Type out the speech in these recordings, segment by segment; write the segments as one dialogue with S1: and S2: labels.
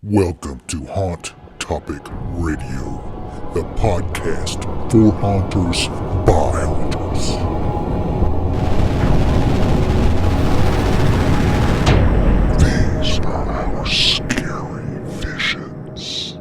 S1: Welcome to Haunt Topic Radio, the podcast for haunters by haunters. These are our scary visions.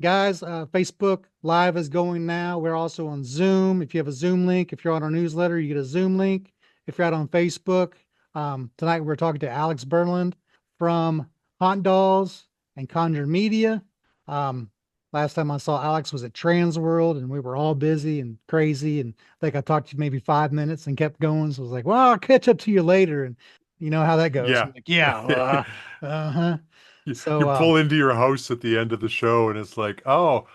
S2: Guys, Facebook Live is going now. We're also on Zoom. If you have a Zoom link, if you're on our newsletter, you get a Zoom link. If you're out on Facebook, tonight we're talking to Alex Berland from Haunt Dolls and Conjured Media. Um, Last time I saw Alex was at Trans World, and we were all busy and crazy. And I think I talked to you maybe 5 minutes and kept going. So I was like, well, I'll catch up to you later. And you know how that goes.
S3: Yeah.
S2: I'm like, yeah, uh-huh.
S3: You
S2: So,
S3: pull into your house at the end of the show and it's like, oh,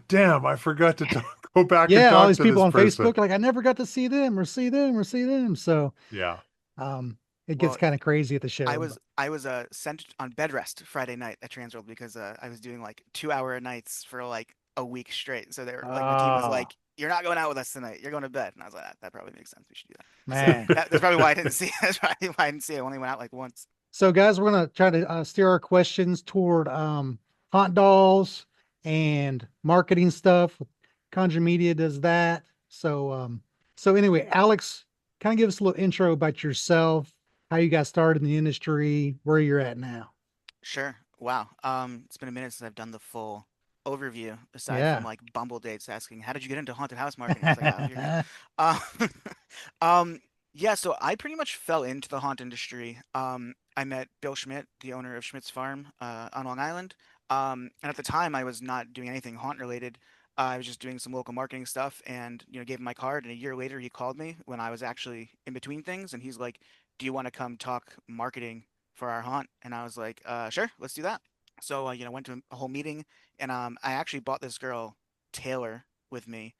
S3: damn, I forgot to go back and
S2: yeah, all
S3: talk
S2: these
S3: to
S2: people
S3: this
S2: on
S3: person.
S2: Facebook, like I never got to see them or see them or see them. So
S3: Yeah.
S2: um it gets
S4: Well,
S2: kind of crazy at the
S4: I
S2: show.
S4: was
S2: But
S4: I was sent on bed rest Friday night at Transworld because I was doing like 2 hour nights for like a week straight. So they were like, my team was
S2: oh
S4: like, "You're not going out with us tonight. You're going to bed." And I was like, "That probably makes sense. We should do that." So
S2: man.
S4: that's probably why I didn't see. That's probably why I didn't see it. I only went out like once.
S2: So guys, we're gonna try to steer our questions toward haunt dolls and marketing stuff. Conjure Media does that. So anyway, Alex, kind of give us a little intro about yourself, how you got started in the industry, where you're at now.
S4: Sure. Wow. It's been a minute since I've done the full overview, aside from
S2: Yeah.
S4: like Bumble dates asking, "How did you get into haunted house marketing?" It's like, "Oh, here we go." Um, um, yeah. So I pretty much fell into the haunt industry. I met Bill Schmidt, the owner of Schmidt's Farm, on Long Island. And at the time, I was not doing anything haunt related. I was just doing some local marketing stuff, and gave him my card. And a year later, he called me when I was actually in between things, and he's like, "Do you want to come talk marketing for our haunt?" And I was like, "Sure, let's do that." So went to a whole meeting, and I actually bought this girl Taylor with me,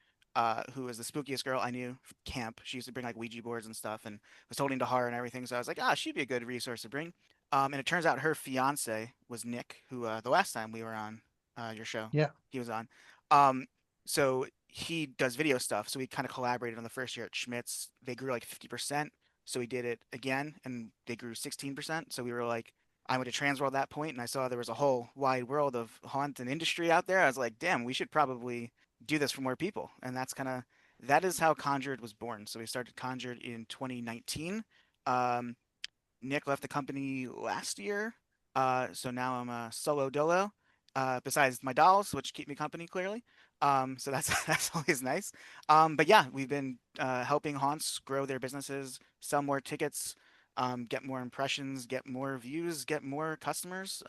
S4: who was the spookiest girl I knew from camp. She used to bring like Ouija boards and stuff, and was totally into horror and everything. So I was like, she'd be a good resource to bring. And it turns out her fiance was Nick, who the last time we were on your show,
S2: Yeah.
S4: he was on. Um, so he does video stuff. So we kind of collaborated on the first year at Schmitz. They grew like 50%. So we did it again, and they grew 16%. So we were like, I went to Transworld at that point, and I saw there was a whole wide world of haunt and industry out there. I was like, damn, we should probably do this for more people. And that is how Conjured was born. So we started Conjured in 2019. Um, Nick left the company last year, so now I'm a solo dolo. Besides my dolls, which keep me company clearly. So that's that's always nice. But yeah, we've been helping haunts grow their businesses, sell more tickets, get more impressions, get more views, get more customers.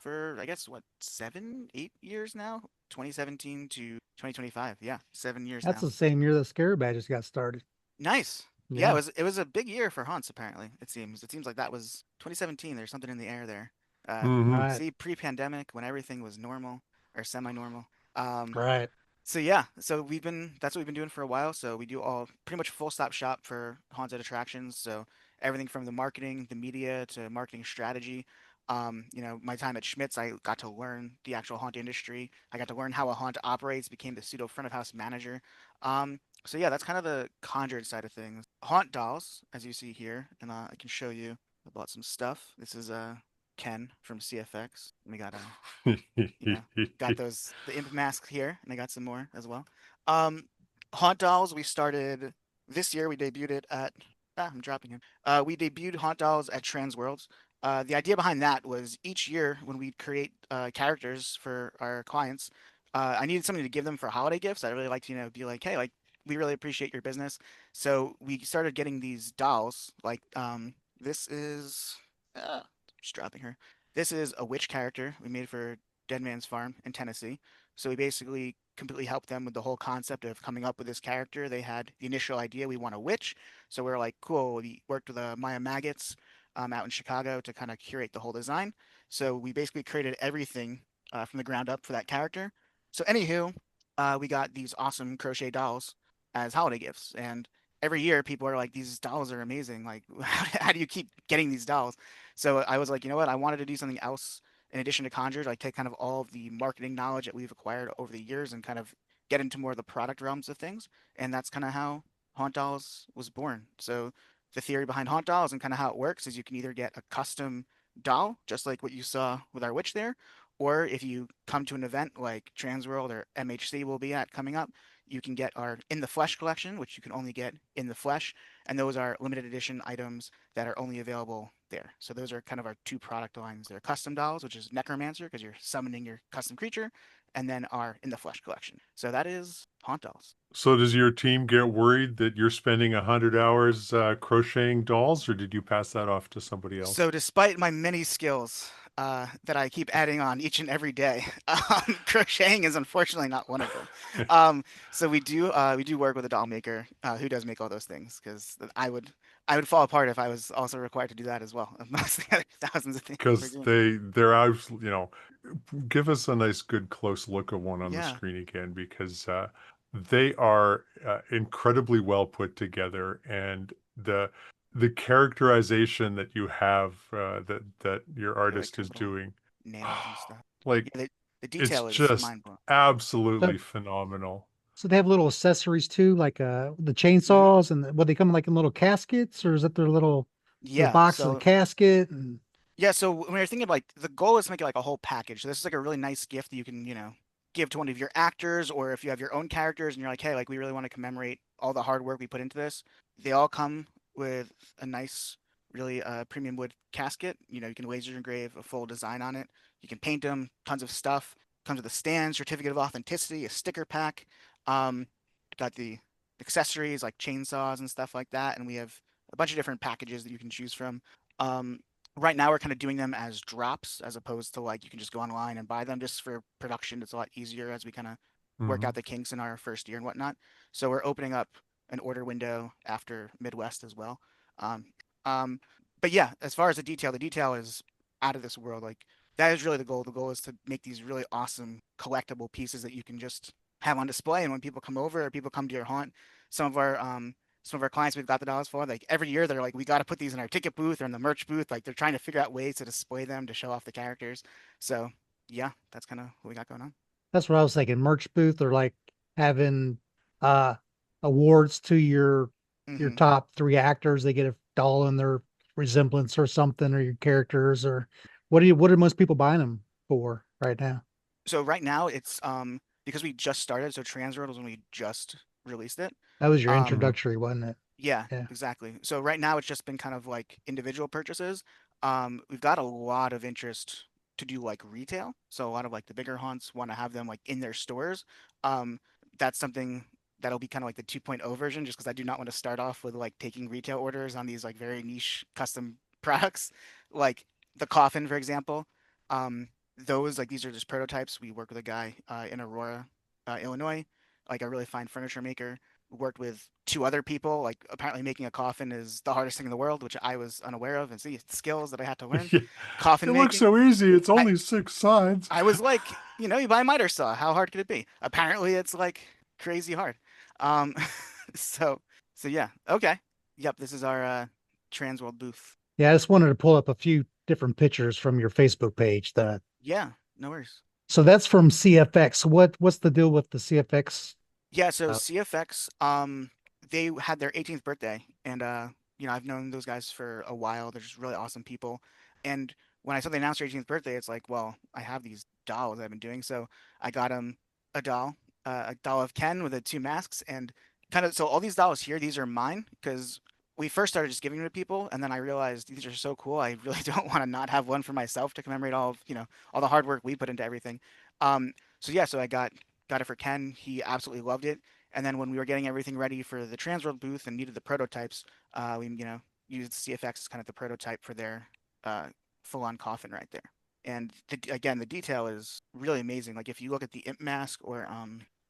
S4: For I guess what 7, 8 years now, 2017 to 2025. Yeah, 7 years
S2: That's
S4: now.
S2: the same year the Scare Badges got started.
S4: Nice. Yeah,
S2: Yeah.
S4: it was a big year for Hunts apparently. It seems like that was 2017. There's something in the air there.
S3: Hmm.
S2: Right.
S4: See, pre-pandemic when everything was normal or semi-normal. Um,
S2: Right.
S4: so yeah, that's what we've been doing for a while. So we do all pretty much full stop shop for haunted attractions. So everything from the marketing, the media to marketing strategy. My time at Schmitz, I got to learn the actual haunt industry. I got to learn how a haunt operates, became the pseudo front of house manager. So yeah, that's kind of the Conjured side of things. Haunt dolls, as you see here, and I can show you. I bought some stuff. This is Ken from CFX. We got got those the imp masks here, and I got some more as well. Um, Haunt Dolls, we started this year. We debuted it at. I'm dropping him. We debuted Haunt Dolls at Trans Worlds. The idea behind that was each year when we create characters for our clients, I needed something to give them for holiday gifts. I really like to be like, hey, like we really appreciate your business. So we started getting these dolls. Like this is just dropping her. This is a witch character we made for Dead Man's Farm in Tennessee. So we basically completely helped them with the whole concept of coming up with this character. They had the initial idea we want a witch, so we were like, cool. We worked with Maya Maggots out in Chicago to kind of curate the whole design. So we basically created everything from the ground up for that character. So anywho, we got these awesome crochet dolls as holiday gifts, and every year people are like, these dolls are amazing. Like, how do you keep getting these dolls? So I was like, you know what? I wanted to do something else in addition to Conjured, like take kind of all of the marketing knowledge that we've acquired over the years and kind of get into more of the product realms of things. And that's kind of how Haunt Dolls was born. So the theory behind Haunt Dolls and kind of how it works is you can either get a custom doll, just like what you saw with our witch there. Or if you come to an event like Transworld or MHC will be at coming up, you can get our In the Flesh collection, which you can only get in the flesh, and those are limited edition items that are only available there. So those are kind of our two product lines. They're custom dolls, which is Necromancer because you're summoning your custom creature, and then our In the Flesh collection. So that is Haunt Dolls.
S3: So does your team get worried that you're spending 100 hours crocheting dolls, or did you pass that off to somebody else?
S4: So despite my many skills that I keep adding on each and every day, crocheting is unfortunately not one of them. So we do work with a doll maker who does make all those things because I would fall apart if I was also required to do that as well. Amongst the other thousands of things we're
S3: Because
S4: doing.
S3: they're out, give us a nice good close look at one on the
S4: Yeah,
S3: screen again, because they are incredibly well put together, and the characterization that you have, that your
S4: they're like
S3: artist
S4: their
S3: is
S4: little
S3: doing,
S4: nails and stuff.
S3: like,
S4: Yeah, the
S3: it's
S4: detail is
S3: just
S4: mind blowing.
S2: So,
S3: absolutely phenomenal.
S2: so they have little accessories too, like the
S4: Hmm.
S2: chainsaws, and what they come like in little caskets, or is that their little
S4: Yeah,
S2: box of the
S4: so
S2: casket? And
S4: yeah, so when you're thinking like the goal is to make it like a whole package. So this is like a really nice gift that you can, give to one of your actors, or if you have your own characters and you're like, hey, like we really want to commemorate all the hard work we put into this. They all come with a nice, really premium wood casket. You can laser engrave a full design on it. You can paint them, tons of stuff. Comes with a stand, certificate of authenticity, a sticker pack. Um, got the accessories like chainsaws and stuff like that, and we have a bunch of different packages that you can choose from. Um, right now we're kind of doing them as drops as opposed to like you can just go online and buy them just for production. It's a lot easier as we kind of work out
S3: Hmm.
S4: the kinks in our first year and whatnot. So we're opening up an order window after Midwest as well. Um, um, but yeah, as far as the detail is out of this world. Like that is really the goal. The goal is to make these really awesome collectible pieces that you can just have on display. And when people come over or people come to your haunt, some of our um, some of our clients we've got the dollars for, like every year they're like, we got to put these in our ticket booth or in the merch booth. Like they're trying to figure out ways to display them to show off the characters. So yeah, that's kind of what we got going on.
S2: that's what I was thinking. Merch booth, or like having uh awards to your
S4: Hmm.
S2: top three actors. They get a doll in their resemblance or something, or your characters, or what are most people buying them for right now?
S4: So right now it's because we just started. So Transworld was when we just released it.
S2: That was your
S4: Um,
S3: Hmm.
S2: introductory, wasn't it?
S4: Yeah,
S2: Yeah.
S4: exactly. So right now it's just been kind of like individual purchases. We've got a lot of interest to do like retail. So a lot of like the bigger haunts want to have them like in their stores. Um, that's something that'll be kind of like the 2.0 version, just because I do not want to start off with like taking retail orders on these like very niche custom products, like the coffin, for example. Um, those like these are just prototypes. We work with a guy in Aurora, Illinois, like a really fine furniture maker worked with two other people. Like apparently making a coffin is the hardest thing in the world, which I was unaware of, and see skills that I had to learn.
S3: Yeah,
S4: Coffin
S3: it looks
S4: making.
S3: so easy. It's
S4: I
S3: only 6 sides.
S4: I was like, you buy a miter saw. How hard could it be? Apparently, it's like crazy hard. Um, so so yeah, okay, yep. This is our Transworld booth.
S2: Yeah, I just wanted to pull up a few different pictures from your Facebook page.
S4: Yeah, no worries.
S2: So that's from CFX. What's the deal with the CFX?
S4: Yeah, so
S2: Uh,
S4: CFX, they had their 18th birthday, and I've known those guys for a while. They're just really awesome people. And when I saw they announced their 18th birthday, it's like, well, I have these dolls I've been doing, so I got him a doll of Ken with the two masks, and kind of so all these dolls here, these are mine because we first started just giving them to people, and then I realized these are so cool. I really don't want to not have one for myself to commemorate all the hard work we put into everything. So yeah, so I got it for Ken. He absolutely loved it. And then when we were getting everything ready for the Transworld booth and needed the prototypes, we used CFX as kind of the prototype for their uh, full-on coffin right there. And again, the detail is really amazing. Like if you look at the imp mask or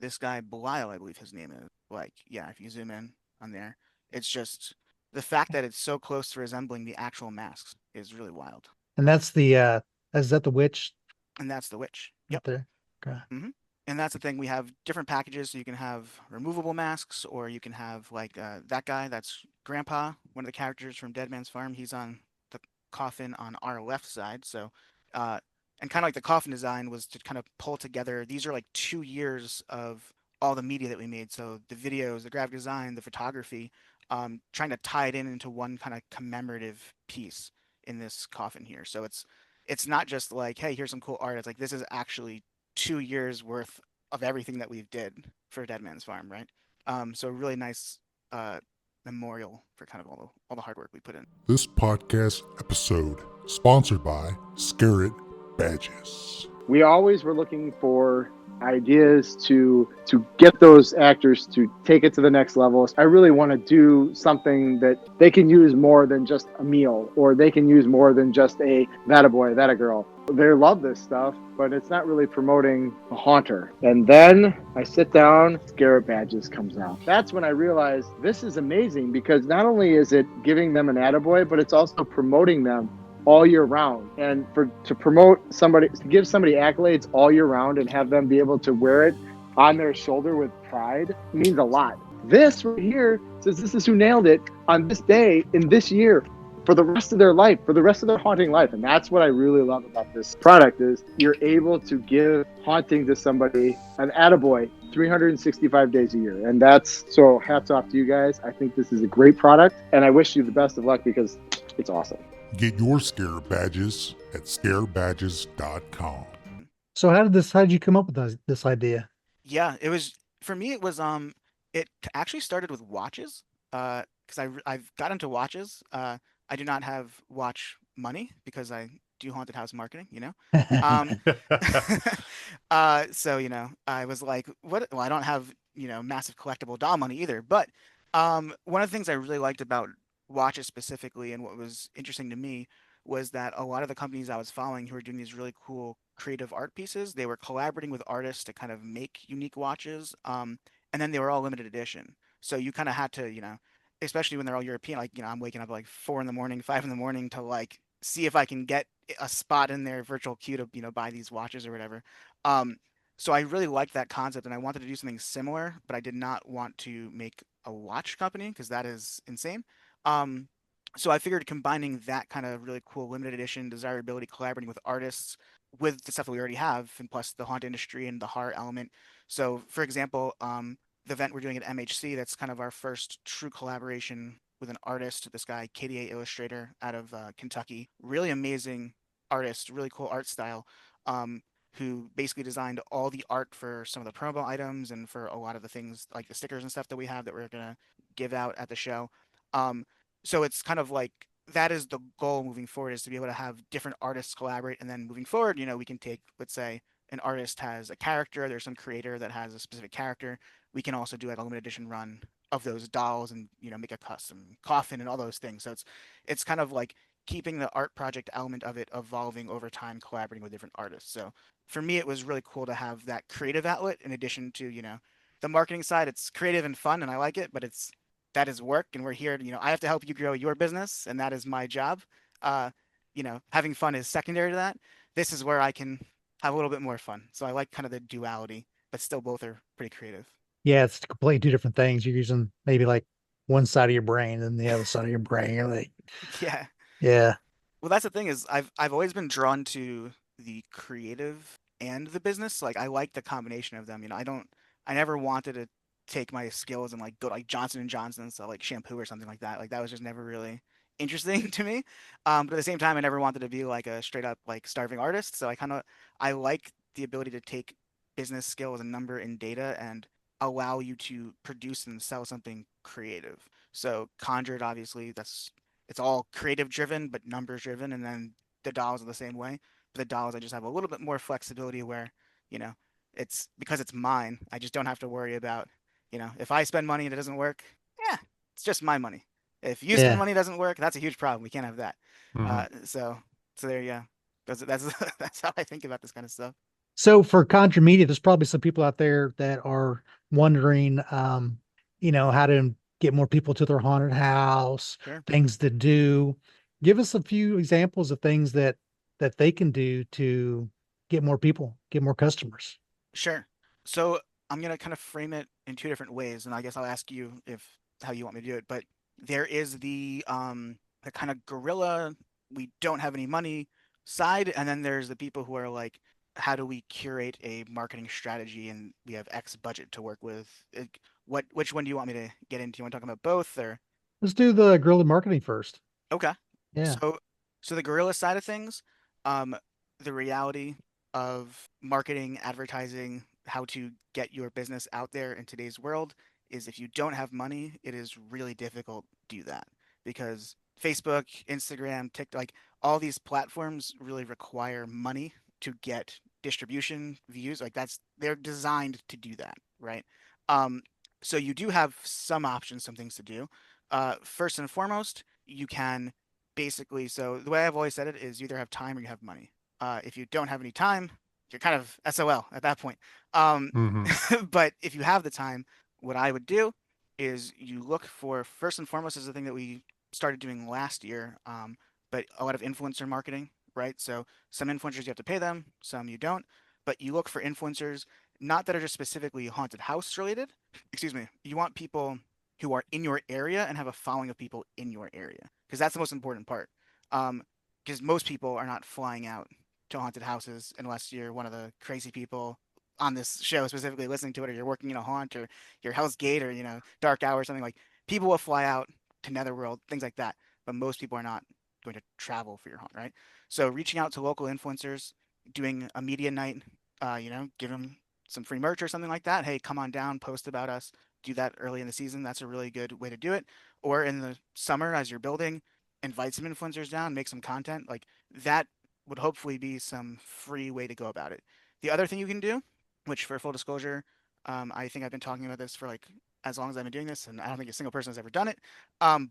S4: this guy Belial, I believe his name is. Like yeah, if you zoom in on there, it's just the fact that it's so close to resembling the actual masks is really wild.
S2: and that's the is that the witch
S4: And that's the witch.
S2: right
S4: Yep.
S2: there? Okay.
S4: Hmm. And that's the thing. We have different packages, so you can have removable masks, or you can have like that guy. That's Grandpa, one of the characters from Dead Man's Farm. He's on the coffin on our left side. So, uh, and kind of like the coffin design was to kind of pull together. These are like 2 years of all the media that we made. So the videos, the graphic design, the photography, trying to tie it in into one kind of commemorative piece. in this coffin here. So it's not just like, hey, here's some cool art. It's like this is actually 2 years worth of everything that we've did for Dead Man's Farm, right? So a really nice uh, memorial for kind of all the hard work we put in.
S1: This podcast episode sponsored by Scarlet Badges.
S5: We always were looking for ideas to get those actors to take it to the next level. I really want to do something that they can use more than just a meal, or they can use more than just a that a boy, that a girl. They love this stuff, but it's not really promoting a haunter. And then I sit down, Scarlet Badges comes out. That's when I realized this is amazing, because not only is it giving them an attaboy, but it's also promoting them all year round. And to promote somebody, to give somebody accolades all year round and have them be able to wear it on their shoulder with pride means a lot. This right here says this is who nailed it on this day in this year for the rest of their life, for the rest of their haunting life. And that's what I really love about this product, is you're able to give haunting to somebody an attaboy 365 days a year. And that's, so hats off to you guys. I think this is a great product, and I wish you the best of luck because it's awesome.
S1: Get your Scare Badges at scarebadges.com.
S2: So how did you come up with this idea?
S4: Yeah, it was, for me, it was it actually started with watches. Because I've got into watches. I do not have watch money because I do haunted house marketing, you know. Um, so I was like, what? Well, I don't have massive collectible doll money either. But one of the things I really liked about watches specifically, and what was interesting to me, was that a lot of the companies I was following who were doing these really cool creative art pieces, they were collaborating with artists to kind of make unique watches. And then they were all limited edition. So you kind of had to, especially when they're all European, like, I'm waking up like 4 in the morning, 5 in the morning to like see if I can get a spot in their virtual queue to, buy these watches or whatever. So I really liked that concept, and I wanted to do something similar, but I did not want to make a watch company because that is insane. Um, so I figured combining that kind of really cool limited edition desirability, collaborating with artists with the stuff that we already have, and plus the haunt industry and the horror element. So, for example, the event we're doing at MHC, that's kind of our first true collaboration with an artist, this guy, KDA Illustrator out of Kentucky. Really amazing artist, really cool art style, who basically designed all the art for some of the promo items and for a lot of the things like the stickers and stuff that we have that we're going to give out at the show. Um, so it's kind of like that is the goal moving forward, is to be able to have different artists collaborate. And then moving forward, we can take, let's say, an artist has a character, there's some creator that has a specific character. We can also do like a limited edition run of those dolls and make a custom coffin and all those things. So it's kind of like keeping the art project element of it evolving over time, collaborating with different artists. So for me, it was really cool to have that creative outlet in addition to the marketing side. It's creative and fun, and I like it, but that is work, and we're here. I have to help you grow your business, and that is my job. Having fun is secondary to that. This is where I can have a little bit more fun. So I like kind of the duality, but still both are pretty creative.
S2: Yeah, it's completely two different things. You're using maybe like one side of your brain and the other side of your brain. You're like,
S4: Yeah.
S2: yeah.
S4: Well, that's the thing, is I've always been drawn to the creative and the business. Like I like the combination of them. I never wanted to take my skills and like go to like Johnson and Johnson and sell like shampoo or something like that. Like that was just never really interesting to me. But at the same time, I never wanted to be like a straight up like starving artist. So I like the ability to take business skills and number and data and allow you to produce and sell something creative. So Conjured, obviously, it's all creative driven, but numbers driven. And then the dolls are the same way. But the dolls, I just have a little bit more flexibility where, you know, it's because it's mine. I just don't have to worry about, if I spend money and it doesn't work, yeah, it's just my money. If you spend
S2: Yeah.
S4: money, it doesn't work, that's a huge problem. We can't have that.
S3: Mhm.
S4: So there you go. That's that's how I think about this kind of stuff.
S2: So for Contra Media, there's probably some people out there that are wondering, how to get more people to their haunted house,
S4: Sure.
S2: things to do. Give us a few examples of things that they can do to get more people, get more customers.
S4: Sure. So I'm gonna kind of frame it in two different ways, and I guess I'll ask you if how you want me to do it. But there is the kind of guerrilla, we don't have any money side, and then there's the people who are like, how do we curate a marketing strategy and we have X budget to work with? Which one do you want me to get into? You want to talk about both or?
S2: Let's do the guerrilla marketing first.
S4: Okay.
S2: Yeah.
S4: So So the guerrilla side of things, um, the reality of marketing, advertising, how to get your business out there in today's world is if you don't have money, it is really difficult to do that because Facebook, Instagram, TikTok, like all these platforms really require money to get distribution, views. Like they're designed to do that, right? Um, so you do have some options, some things to do. First and foremost, you can basically, so the way I've always said it is you either have time or you have money. If you don't have any time, you're kind of SOL at that point. Um,
S3: Mm-hmm.
S4: but if you have the time, what I would do is you look for, first and foremost, is the thing that we started doing last year, but a lot of influencer marketing, right? So some influencers you have to pay them, some you don't, but you look for influencers not that are just specifically haunted house related. Excuse me. You want people who are in your area and have a following of people in your area because that's the most important part. Because most people are not flying out to haunted houses unless you're one of the crazy people on this show specifically listening to it, or you're working in a haunt, or you're Hell's Gate, or Dark Hour or something. Like people will fly out to Netherworld, things like that, but most people are not going to travel for your haunt, right? So reaching out to local influencers, doing a media night, give them some free merch or something like that. Hey, come on down, post about us. Do that early in the season. That's a really good way to do it. Or in the summer, as you're building, invite some influencers down, make some content. Like that would hopefully be some free way to go about it. The other thing you can do, which for full disclosure, I think I've been talking about this for like as long as I've been doing this, and I don't think a single person has ever done it.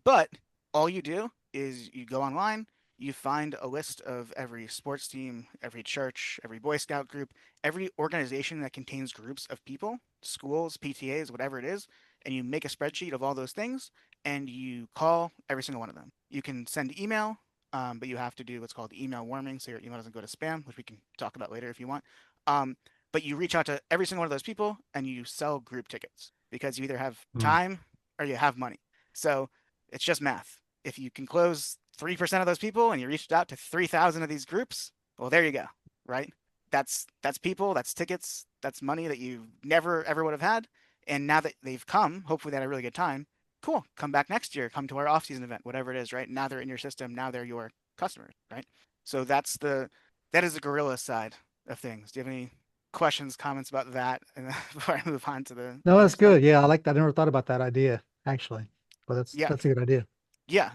S4: But all you do is you go online, you find a list of every sports team, every church, every Boy Scout group, every organization that contains groups of people, schools, PTAs, whatever it is, and you make a spreadsheet of all those things and you call every single one of them. You can send email, but you have to do what's called email warming so your email doesn't go to spam, which we can talk about later if you want. Um, but you reach out to every single one of those people and you sell group tickets because you either have
S3: Mm.
S4: time or you have money. So it's just math. If you can close 3% of those people and you reached out to 3,000 of these groups, well, there you go, right? That's people, that's tickets, that's money that you never ever would have had. And now that they've come, hopefully they had a really good time. Cool, come back next year, come to our off-season event, whatever it is, right? Now they're in your system, now they're your customers, right? So that is the guerrilla side of things. Do you have any questions, comments about that? And before I move on to the
S2: No,
S4: other
S2: that's
S4: stuff.
S2: good. Yeah, I like that. I never thought about that idea actually, but
S4: Yeah,
S2: that's a good idea.
S4: yeah.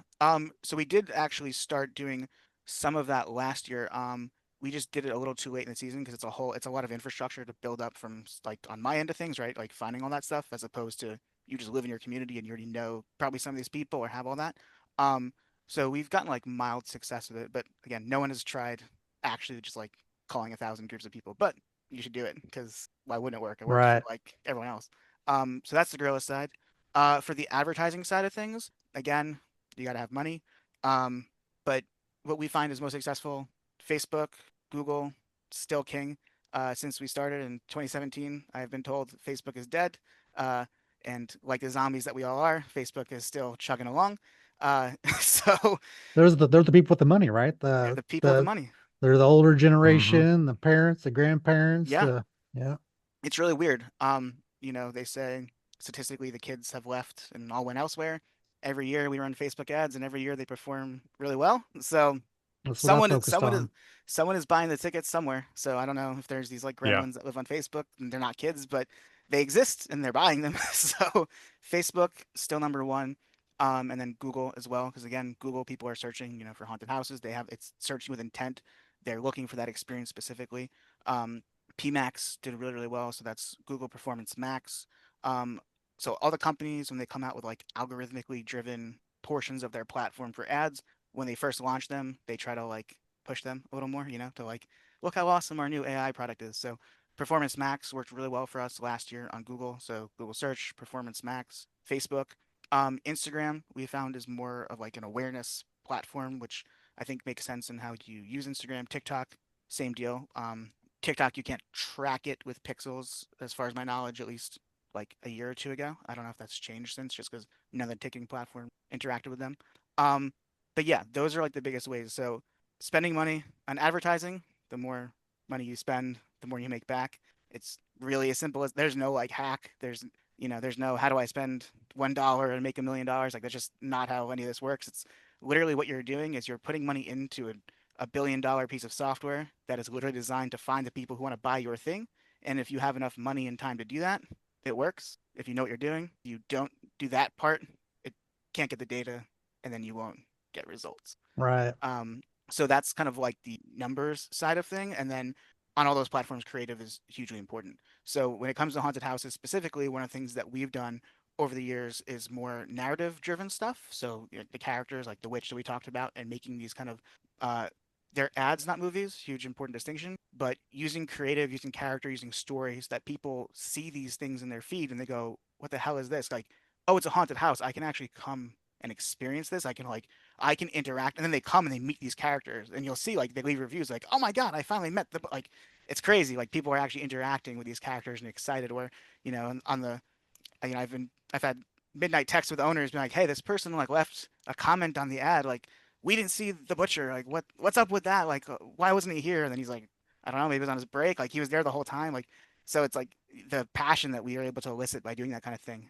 S4: So we did actually start doing some of that last year. We just did it a little too late in the season because it's a lot of infrastructure to build up from like on my end of things, right? Like finding all that stuff as opposed to you just live in your community and you already know probably some of these people or have all that. Um, so we've gotten like mild success with it, but again, no one has tried actually just like calling 1,000 groups of people, but you should do it because why wouldn't it work? It worked for
S2: Right.
S4: like everyone else. So that's the guerrilla side. For the advertising side of things, again, you got to have money. Um, but what we find is most successful, Facebook, Google, still king. Since we started in 2017, I've been told Facebook is dead. Uh, and like the zombies that we all are, Facebook is still chugging along. So
S2: There's the people with the money, right?
S4: they're the people with the money.
S2: They're the older
S3: Mm-hmm.
S2: generation, the parents, the grandparents,
S4: Yeah,
S2: the yeah.
S4: it's really weird. They say statistically the kids have left and all went elsewhere. Every year we run Facebook ads, and every year they perform really well. So
S2: That's what I
S4: someone
S2: focused
S4: someone is
S2: on.
S4: someone is buying the tickets somewhere. So I don't know if there's these like
S3: Yeah.
S4: gremlins that live on Facebook and they're not kids, but they exist and they're buying them. So Facebook still number one. And then Google as well, because again, Google people are searching, for haunted houses. It's searching with intent. They're looking for that experience specifically. Um, PMax did really, really well. So that's Google Performance Max. Um, so all the companies, when they come out with like algorithmically driven portions of their platform for ads, when they first launch them, they try to like push them a little more, to like, look how awesome our new AI product is. So Performance Max worked really well for us last year on Google. So Google Search, Performance Max, Facebook. Instagram, we found is more of like an awareness platform, which I think makes sense in how you use Instagram. TikTok, same deal. TikTok, you can't track it with pixels, as far as my knowledge, at least like a year or two ago. I don't know if that's changed since, just because none of the ticking platform interacted with them. Um, but yeah, those are like the biggest ways. So spending money on advertising, the more money you spend, the more you make back. It's really as simple as there's no like hack. There's no how do I spend $1 and make $1 million. Like that's just not how any of this works. It's literally what you're doing is you're putting money into a $1 billion piece of software that is literally designed to find the people who want to buy your thing. And if you have enough money and time to do that, it works. If you know what you're doing, you don't do that part, it can't get the data, and then you won't get results.
S2: Right.
S4: So that's kind of like the numbers side of thing. And then on all those platforms, creative is hugely important. So when it comes to haunted houses specifically, one of the things that we've done over the years is more narrative driven stuff. So the characters like the witch that we talked about, and making these kind of they're ads, not movies, huge important distinction, but using creative, using character, using stories that people see these things in their feed and they go, what the hell is this? Like, oh, it's a haunted house. I can actually come and experience this. I can interact, and then they come and they meet these characters, and you'll see like they leave reviews like, "Oh my god, I finally met the," like it's crazy. Like people are actually interacting with these characters and excited. Or on the I've had midnight texts with owners being like, "Hey, this person like left a comment on the ad like we didn't see the butcher. Like what's up with that? Like why wasn't he here?" And then he's like, "I don't know, maybe he was on his break. Like he was there the whole time." Like so it's like the passion that we are able to elicit by doing that kind of thing.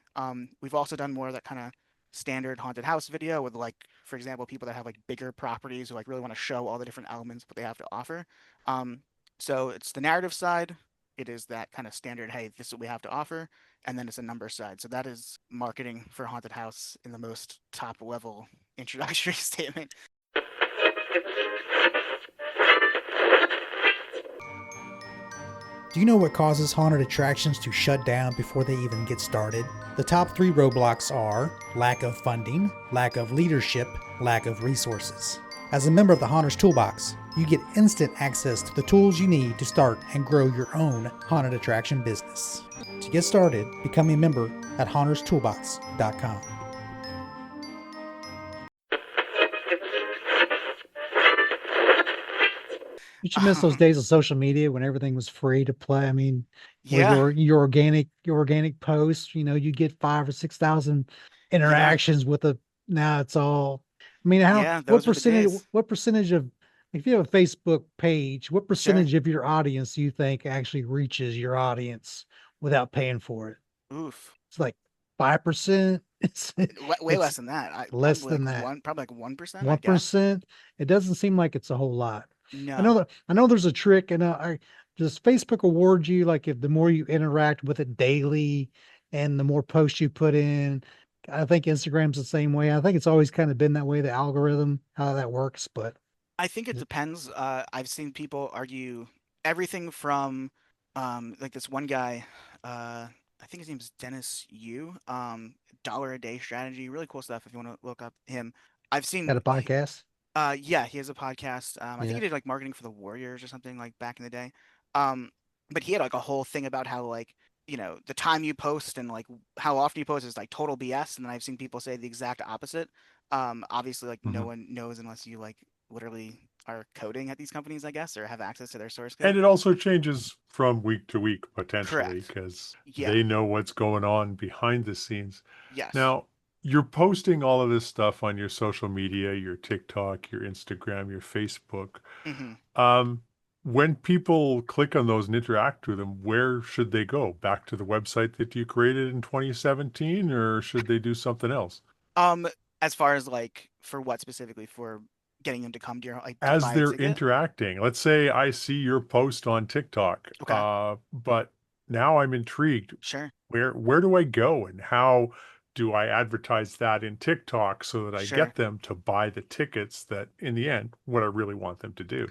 S4: We've also done more of that kind of standard haunted house video with like, for example, people that have like bigger properties who like really want to show all the different elements what they have to offer. Um, so it's the narrative side. It is that kind of standard, hey, this is what we have to offer, and then it's a number side. So that is marketing for haunted house in the most top level introductory statement.
S6: Do you know what causes haunted attractions to shut down before they even get started? The top 3 roadblocks are lack of funding, lack of leadership, lack of resources. As a member of the Haunters Toolbox, you get instant access to the tools you need to start and grow your own haunted attraction business. To get started, become a member at haunterstoolbox.com.
S2: You miss those days of social media when everything was free to play. I mean, with
S4: Yeah,
S2: your organic posts, you get 5 or 6,000
S4: yeah,
S2: interactions with a. Now it's all. I mean, how
S4: yeah. Those were the days.
S2: what percentage of, if you have a Facebook page, what
S4: Sure.
S2: percentage of your audience do you think actually reaches your audience without paying for it?
S4: Oof.
S2: It's like 5%.
S4: Way
S2: It's
S4: less than that.
S2: less than that.
S4: Probably like 1%, I guess.
S2: 1%. It doesn't seem like it's a whole lot.
S4: No.
S2: I know there's a trick, and does Facebook award you like if the more you interact with it daily, and the more posts you put in? I think Instagram's the same way. I think it's always kind of been that way, the algorithm, how that works. But
S4: I think it depends. I've seen people argue everything from, like this one guy, I think his name's Dennis Yu, dollar a day strategy, really cool stuff if you want to look up him. I've
S2: got
S4: seen,
S2: a podcast.
S4: yeah, he has a podcast. I think
S2: Yeah.
S4: he did like marketing for the Warriors or something like back in the day. Um, but he had like a whole thing about how like, the time you post and like how often you post is like total BS. And then I've seen people say the exact opposite. Obviously like no
S3: Mhm.
S4: one knows unless you like literally are coding at these companies, I guess, or have access to their source code.
S3: And it also changes from week to week potentially
S4: Correct.
S3: because
S4: Yeah.
S3: they know what's going on behind the scenes.
S4: Yes.
S3: Now, you're posting all of this stuff on your social media, your TikTok, your Instagram, your Facebook.
S4: Hmm.
S3: Um, when people click on those and interact with them, where should they go? Back to the website that you created in 2017, or should they do something else?
S4: Um, as far as like for what specifically, for getting them to come to your like to
S3: As
S4: buy a
S3: they're
S4: ticket?
S3: interacting, let's say I see your post on TikTok,
S4: Okay.
S3: but now I'm intrigued.
S4: Sure.
S3: Where do I go and how do I advertise that in TikTok so that I
S4: Sure.
S3: get them to buy the tickets that in the end, what I really want them to do?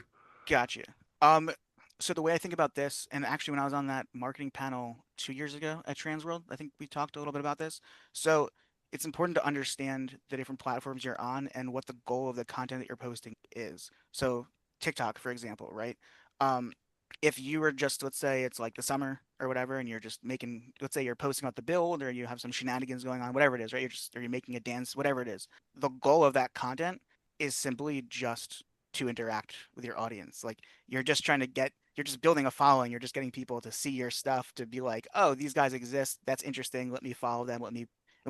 S4: Gotcha. Um, so the way I think about this, and actually when I was on that marketing panel 2 years ago at Transworld, I think we talked a little bit about this. So it's important to understand the different platforms you're on and what the goal of the content that you're posting is. So TikTok, for example, right? Um, if you were just, let's say it's like the summer or whatever, and you're just making, let's say you're posting about the build or you have some shenanigans going on, whatever it is, right? Or you're making a dance, whatever it is. The goal of that content is simply just to interact with your audience. Like you're just building a following. You're just getting people to see your stuff, to be like, oh, these guys exist. That's interesting. Let me follow them. Let me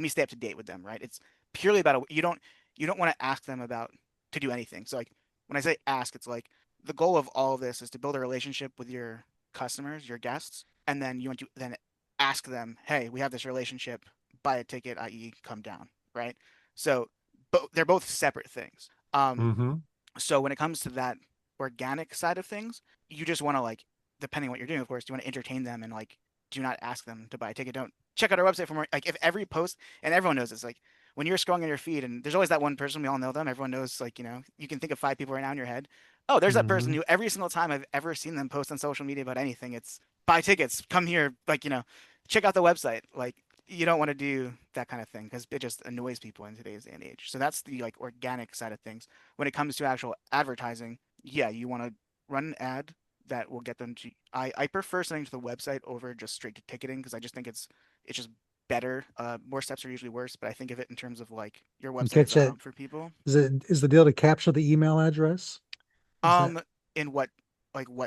S4: stay up to date with them. Right? It's purely about you don't want to ask them about to do anything. So like when I say ask, it's like the goal of all of this is to build a relationship with your customers, your guests, and then you want to then ask them, hey, we have this relationship. Buy a ticket, i.e., come down. Right? So they're both separate things.
S3: Mm-hmm.
S4: So when it comes to that organic side of things, you just want to like, depending on what you're doing, of course, you want to entertain them and like do not ask them to buy a ticket. Don't check out our website for more. Like if every post, and everyone knows this, like when you're scrolling on your feed and there's always that one person, we all know them. Everyone knows, like, you can think of 5 people right now in your head. Oh, there's that person
S3: Mm-hmm.
S4: who every single time I've ever seen them post on social media about anything, it's buy tickets, come here, like, check out the website. Like, you don't want to do that kind of thing because it just annoys people in today's day and age. So that's the like organic side of things. When it comes to actual advertising, yeah, you want to run an ad that will get them to. I prefer sending to the website over just straight to ticketing because I just think it's just better. More steps are usually worse, but I think of it in terms of like your
S2: And
S4: website as
S2: catch
S4: a
S2: that.
S4: hub for people.
S2: Is the deal to capture the email address? Is that
S4: In what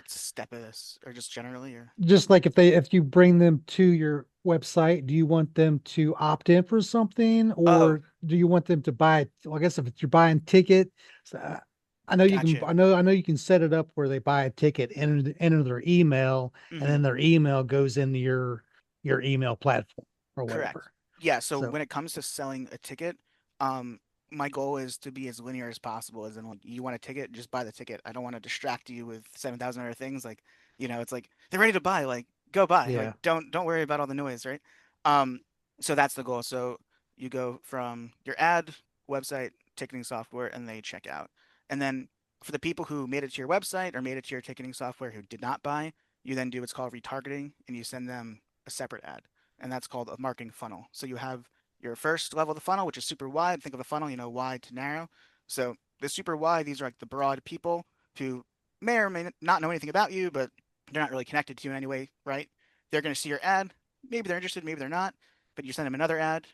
S4: step of this, or just generally, or
S2: just like if you bring them to your website, do you want them to opt in for something,
S4: oh,
S2: or do you want them to buy? Well, I guess if you're buying ticket, so, I know you can.
S4: gotcha.
S2: I know you can set it up where they buy a ticket, enter their email, and
S4: Hmm.
S2: then their email goes into your email platform or
S4: Correct.
S2: whatever.
S4: Yeah, so
S2: So
S4: when it comes to selling a ticket, um, my goal is to be as linear as possible. As in, like, you want a ticket, just buy the ticket. I don't want to distract you with 7,000 other things. Like, it's like they're ready to buy. Like, go buy. Like,
S2: yeah,
S4: don't worry about all the noise, right? Um, so that's the goal. So you go from your ad, website, ticketing software, and they check out. And then for the people who made it to your website or made it to your ticketing software who did not buy, you then do what's called retargeting, and you send them a separate ad, and that's called a marketing funnel. So you have your first level of the funnel, which is super wide. Think of a funnel, wide to narrow. So the super wide, these are like the broad people who may or may not know anything about you, but they're not really connected to you in any way, right? They're going to see your ad. Maybe they're interested, maybe they're not, but you send them another ad,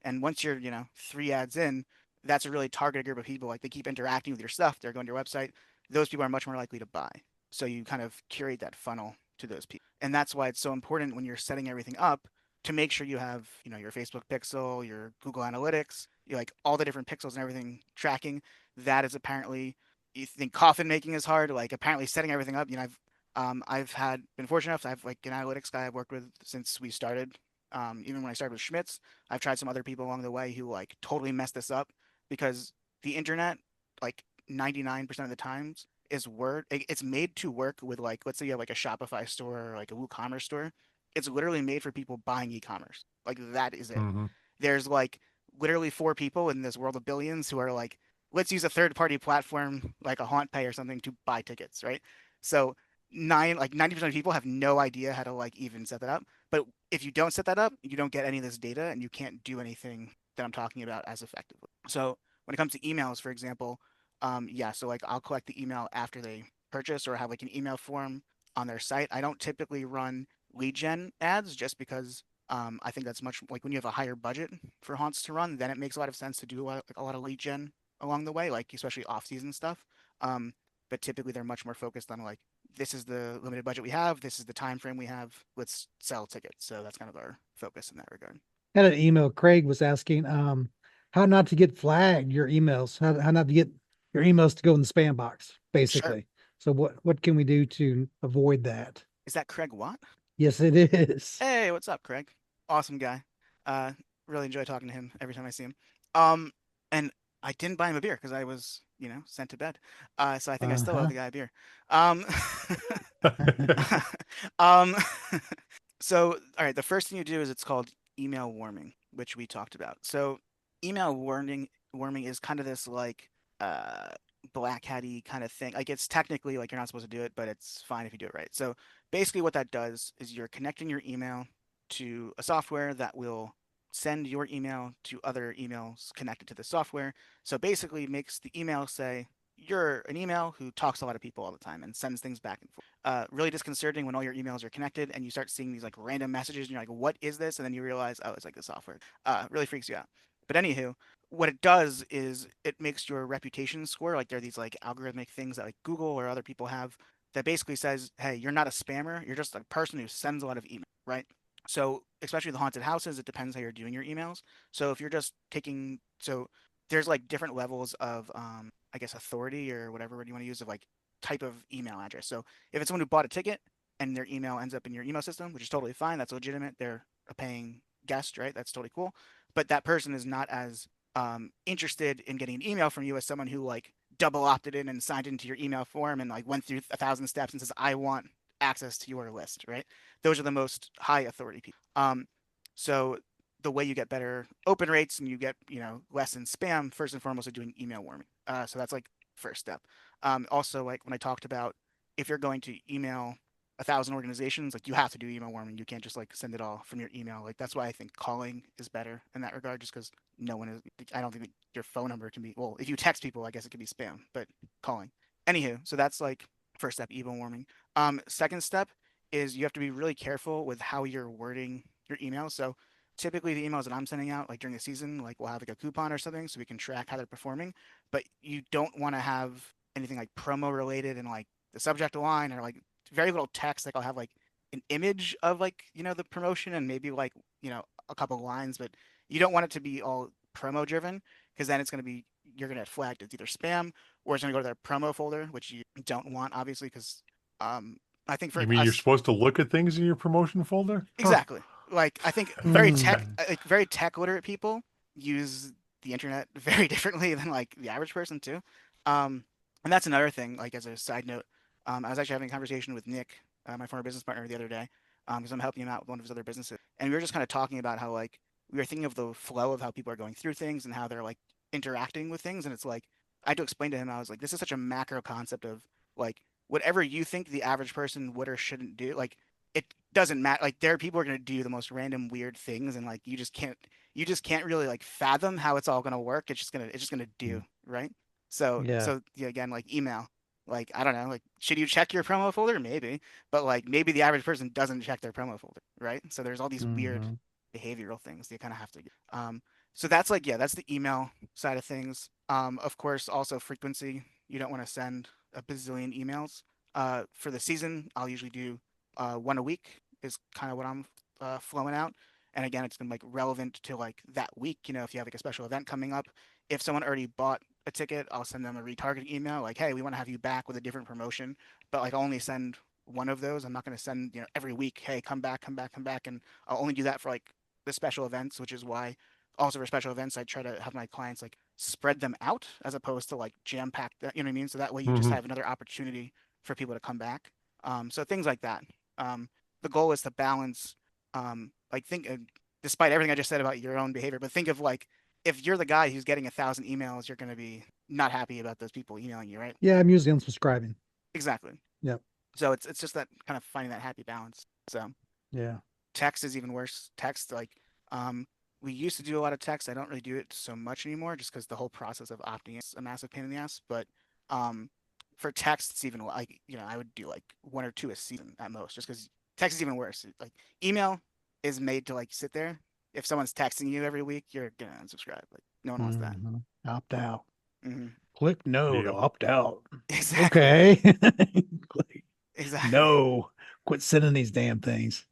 S4: and once you're, 3 ads in, that's a really targeted group of people. Like they keep interacting with your stuff, they're going to your website. Those people are much more likely to buy. So you kind of curate that funnel to those people. And that's why it's so important when you're setting everything up to make sure you have, your Facebook pixel, your Google Analytics, like all the different pixels and everything tracking. That is apparently, you think coffin making is hard. Like apparently setting everything up. I've been fortunate enough to have like an analytics guy I've worked with since we started. Even when I started with Schmitz, I've tried some other people along the way who like totally messed this up because the internet, like 99% of the times, is word. It's made to work with, like, let's say you have like a Shopify store or like a WooCommerce store. It's literally made for people buying e-commerce. Like that is it.
S3: Mm-hmm.
S4: There's like literally 4 people in this world of billions who are like, let's use a third party platform like a HauntPay or something to buy tickets, right? So 90% of people have no idea how to like even set that up. But if you don't set that up, you don't get any of this data and you can't do anything that I'm talking about as effectively. So when it comes to emails, for example, yeah, so like I'll collect the email after they purchase or have like an email form on their site. I don't typically run lead gen ads just because I think that's much like when you have a higher budget for haunts to run, then it makes a lot of sense to do a lot of lead gen along the way, like especially off season stuff. Um, but typically they're much more focused on like, this is the limited budget we have, this is the time frame we have, let's sell tickets. So that's kind of our focus in that regard.
S2: had an email. Craig was asking, how not to get flagged your emails, how not to get your emails to go in the spam box,
S4: Sure.
S2: basically. So what can we do to avoid that?
S4: Is that Craig Watt?
S2: Yes, it is.
S4: Hey, what's up, Craig? Awesome guy. Uh, really enjoy talking to him every time I see him. Um, and I didn't buy him a beer because I was, sent to bed. So I think I still owe
S2: Uh-huh.
S4: the guy a beer. Um, um, so all right, the first thing you do is it's called email warming, which we talked about. So email warming is kind of this like uh black hatty kind of thing. Like it's technically like you're not supposed to do it, but it's fine if you do it right. So basically what that does is you're connecting your email to a software that will send your email to other emails connected to the software. So basically makes the email say, you're an email who talks to a lot of people all the time and sends things back and forth. Really disconcerting when all your emails are connected and you start seeing these like random messages and you're like, what is this? And then you realize, oh, it's like the software. Really freaks you out. But anywho, what it does is it makes your reputation score. Like there are these like algorithmic things that like Google or other people have that basically says, hey, you're not a spammer. You're just a person who sends a lot of email, right? So especially the haunted houses, it depends how you're doing your emails. So if you're just taking, so there's like different levels of, I guess, authority or whatever word you want to use of like type of email address. So if it's someone who bought a ticket and their email ends up in your email system, which is totally fine, that's legitimate. They're a paying guest, right? That's totally cool. But that person is not as interested in getting an email from you as someone who like double opted in and signed into your email form and like went through 1,000 steps and says, I want access to your list, right? Those are the most high authority people. So the way you get better open rates and you get, less in spam, first and foremost, are doing email warming. So that's like first step. Also, like when I talked about if you're going to email 1,000 organizations, like you have to do email warming. You can't just like send it all from your email. Like that's why I think calling is better in that regard, just because no one is. I don't think that your phone number can be. Well, if you text people, I guess it could be spam, but calling. Anywho, so that's like first step, email warming. Second step is you have to be really careful with how you're wording your email. So typically the emails that I'm sending out, like during the season, like we'll have like a coupon or something so we can track how they're performing. But you don't want to have anything like promo related and like the subject line or like very little text. Like I'll have like an image of like, the promotion and maybe like, a couple lines, but you don't want it to be all promo driven because then you're going to flag it's either spam or it's going to go to their promo folder, which you don't want obviously because I think for
S3: You mean
S4: us,
S3: you're supposed to look at things in your promotion folder?
S4: exactly. Like I think very tech literate people use the internet very differently than like the average person too. And that's another thing. Like as a side note, I was actually having a conversation with Nick, my former business partner, the other day, because I'm helping him out with one of his other businesses, and we were just kind of talking about how like we were thinking of the flow of how people are going through things and how they're like interacting with things, and it's like I had to explain to him. I was like, this is such a macro concept of like whatever you think the average person would or shouldn't do, like it doesn't matter. Like there are people who are going to do the most random weird things and like you just can't really like fathom how it's all going to work. It's just going to do, right? So
S2: Yeah.
S4: so yeah, again, like email, like I don't know, like should you check your promo folder? Maybe, but like maybe the average person doesn't check their promo folder, right? So there's all these weird
S2: Mhm.
S4: behavioral things you kind of have to get. So that's like, yeah, that's the email side of things. Of course, also frequency. You don't want to send a bazillion emails. For the season, I'll usually do one a week is kind of what I'm flowing out. And again, it's been like relevant to like that week. If you have like a special event coming up, if someone already bought a ticket, I'll send them a retargeting email like, hey, we want to have you back with a different promotion, but like I'll only send one of those. I'm not going to send, every week, hey, come back, come back, come back. And I'll only do that for like the special events, which is why also for special events, I try to have my clients like spread them out as opposed to like jam pack that, you know what I mean? So that way you just have another opportunity for people to come back. So things like that. The goal is to balance, like despite everything I just said about your own behavior, but think of like, if you're the guy who's getting 1,000 emails, you're going to be not happy about those people emailing you, right?
S2: Yeah, I'm usually unsubscribing.
S4: Exactly.
S2: Yep.
S4: So it's just that kind of finding that happy balance. So
S2: Yeah.
S4: text is even worse. Text, like, we used to do a lot of text. I don't really do it so much anymore just because the whole process of opting is a massive pain in the ass. But for text, it's even like, I would do like one or two a season at most just because text is even worse. Like email is made to like sit there. If someone's texting you every week, you're going to unsubscribe. Like no one wants that.
S2: Mhm. Opt out.
S4: Hmm
S2: Click no to
S3: Yep.
S2: opt out.
S4: Exactly.
S2: Okay. Click
S4: Exactly.
S2: no. Quit sending these damn things.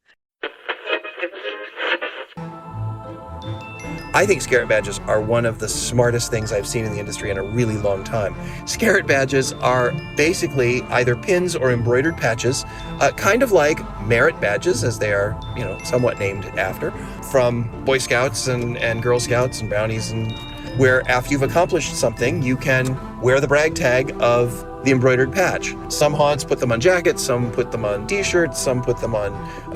S7: I think Scarlet badges are one of the smartest things I've seen in the industry in a really long time. Scarlet badges are basically either pins or embroidered patches, kind of like merit badges, as they are, somewhat named after, from Boy Scouts and Girl Scouts and Brownies, and where after you've accomplished something, you can wear the brag tag of the embroidered patch. Some haunts put them on jackets, some put them on t-shirts, some put them on,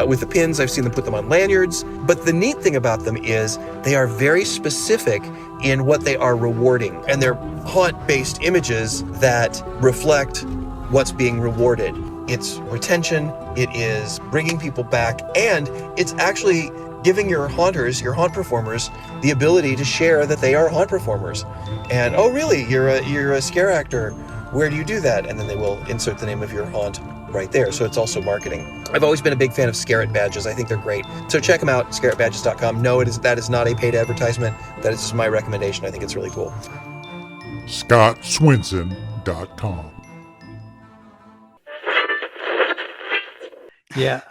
S7: with the pins, I've seen them put them on lanyards. But the neat thing about them is they are very specific in what they are rewarding. And they're haunt-based images that reflect what's being rewarded. It's retention, it is bringing people back, and it's actually giving your haunters, your haunt performers, the ability to share that they are haunt performers. And, oh really, you're a scare actor. Where do you do that? And then they will insert the name of your haunt right there. So it's also marketing. I've always been a big fan of Scarlet badges. I think they're great. So check them out, scarletbadges.com. No, that is not a paid advertisement. That is just my recommendation. I think it's really cool.
S1: ScottSwinson.com.
S2: Yeah.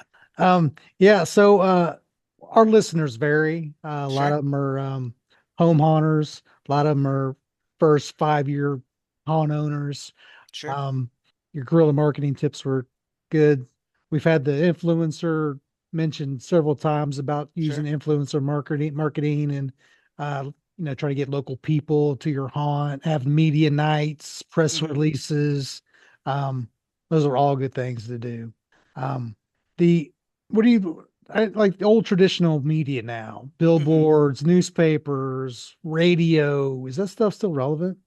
S2: Yeah. So, our listeners vary. A lot
S4: Sure.
S2: of them are, home haunters. A lot of them are first 5-year haunt owners.
S4: Sure.
S2: Your guerrilla marketing tips were good. We've had the influencer mentioned several times about using influencer marketing and try to get local people to your haunt, have media nights, press
S4: Mhm.
S2: releases. Those are all good things to do. Um, the what do you I like the old traditional media now?
S4: Mhm.
S2: Billboards, newspapers, radio. Is that stuff still relevant?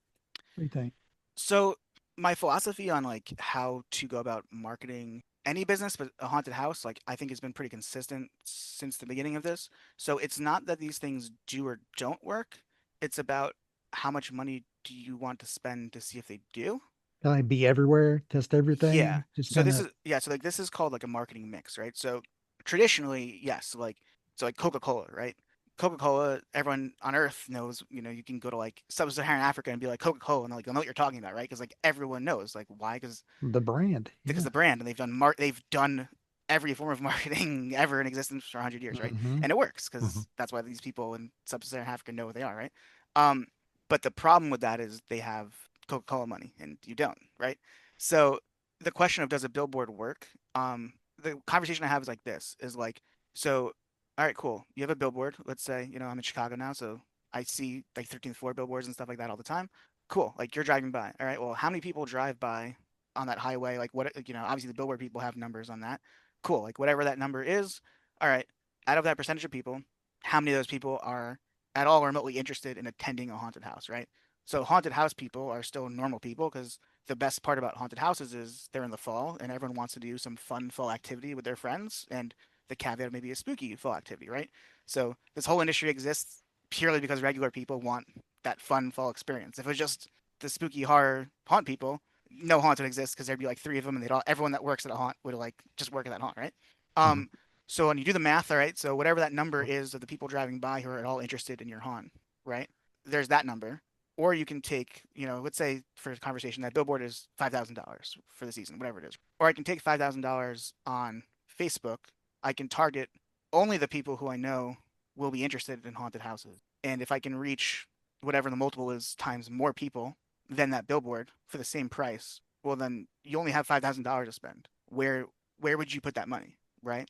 S2: What do you think?
S4: So my philosophy on like how to go about marketing any business, but a haunted house, like I think has been pretty consistent since the beginning of this. So it's not that these things do or don't work. It's about how much money do you want to spend to see if they do.
S2: Kind of be everywhere, test
S4: Yeah.
S2: everything, just
S4: So
S2: kind
S4: this
S2: of.
S4: is yeah, so like this is called like a marketing mix, right? So traditionally, yes, like Coca-Cola, right? Coca-Cola, everyone on Earth knows, you can go to like sub-Saharan Africa and be like Coca-Cola and like they'll know what you're talking about, right? Because like everyone knows. Like why?
S2: The brand.
S4: Because
S2: Yeah.
S4: the brand and they've done every form of marketing ever in existence for 100 years, right?
S2: Hmm.
S4: And it works
S3: Mhm.
S4: because that's why these people in sub-Saharan Africa know what they are, right? Um, but the problem with that is they have Coca-Cola money and you don't, right? So the question of does a billboard work? The conversation I have is like this: is like, so, all right, cool. You have a billboard. Let's say, I'm in Chicago now, so I see like 13th floor billboards and stuff like that all the time. Cool. Like you're driving by. All right. Well, how many people drive by on that highway? Like what, obviously the billboard people have numbers on that. Cool. Like whatever that number is. All right. Out of that percentage of people, how many of those people are at all remotely interested in attending a haunted house, right? So haunted house people are still normal people because the best part about haunted houses is they're in the fall and everyone wants to do some fun fall activity with their friends and the caveat maybe a spooky fall activity, right? So this whole industry exists purely because regular people want that fun fall experience. If it was just the spooky horror haunt people, no haunt would exist because there'd be like three of them, and everyone that works at a haunt would like just work at that haunt, right?
S3: Mhm.
S4: So when you do the math, all right, so whatever that number is of the people driving by who are at all interested in your haunt, right? There's that number. Or you can take, let's say for conversation that billboard is $5,000 for the season, whatever it is. Or I can take $5,000 on Facebook. I can target only the people who I know will be interested in haunted houses. And if I can reach whatever the multiple is times more people than that billboard for the same price, well then you only have $5,000 to spend. Where would you put that money, right?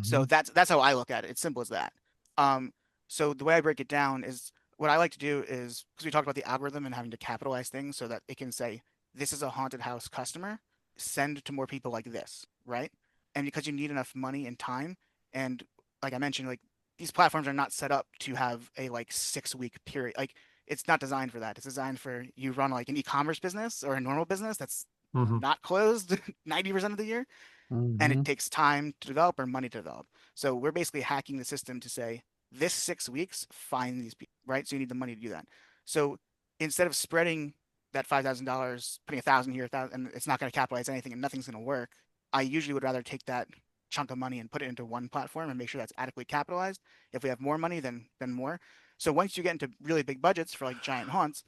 S4: So
S2: Hmm.
S4: that's how I look at it. It's simple as that. Um, so the way I break it down is what I like to do is because we talked about the algorithm and having to capitalize things so that it can say this is a haunted house customer, send to more people like this, right? And because you need enough money and time, and like I mentioned, like these platforms are not set up to have a like 6 week period. Like it's not designed for that. It's designed for you run like an e-commerce business or a normal business that's
S3: Mhm.
S4: not closed 90% of the year and
S2: Hmm.
S4: it takes time to develop or money to develop. So we're basically hacking the system to say this 6 weeks, find these people, right? So you need the money to do that. So instead of spreading that $5,000, putting 1,000 here, 1,000, and it's not going to capitalize anything and nothing's going to work, I usually would rather take that chunk of money and put it into one platform and make sure that's adequately capitalized. If we have more money, then more. So once you get into really big budgets for like giant haunts,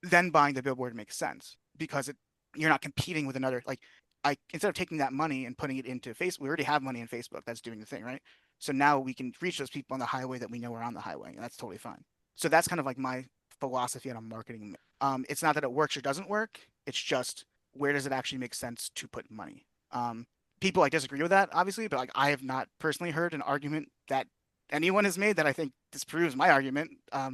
S4: then buying the billboard makes sense because you're not competing with another like I instead of taking that money and putting it into Facebook, we already have money in Facebook that's doing the thing, right? So now we can reach those people on the highway that we know are on the highway, and that's totally fine. So that's kind of like my philosophy on a marketing. It's not that it works or doesn't work. It's just where does it actually make sense to put money? People like disagree with that, obviously, but like I have not personally heard an argument that anyone has made that I think disproves my argument. I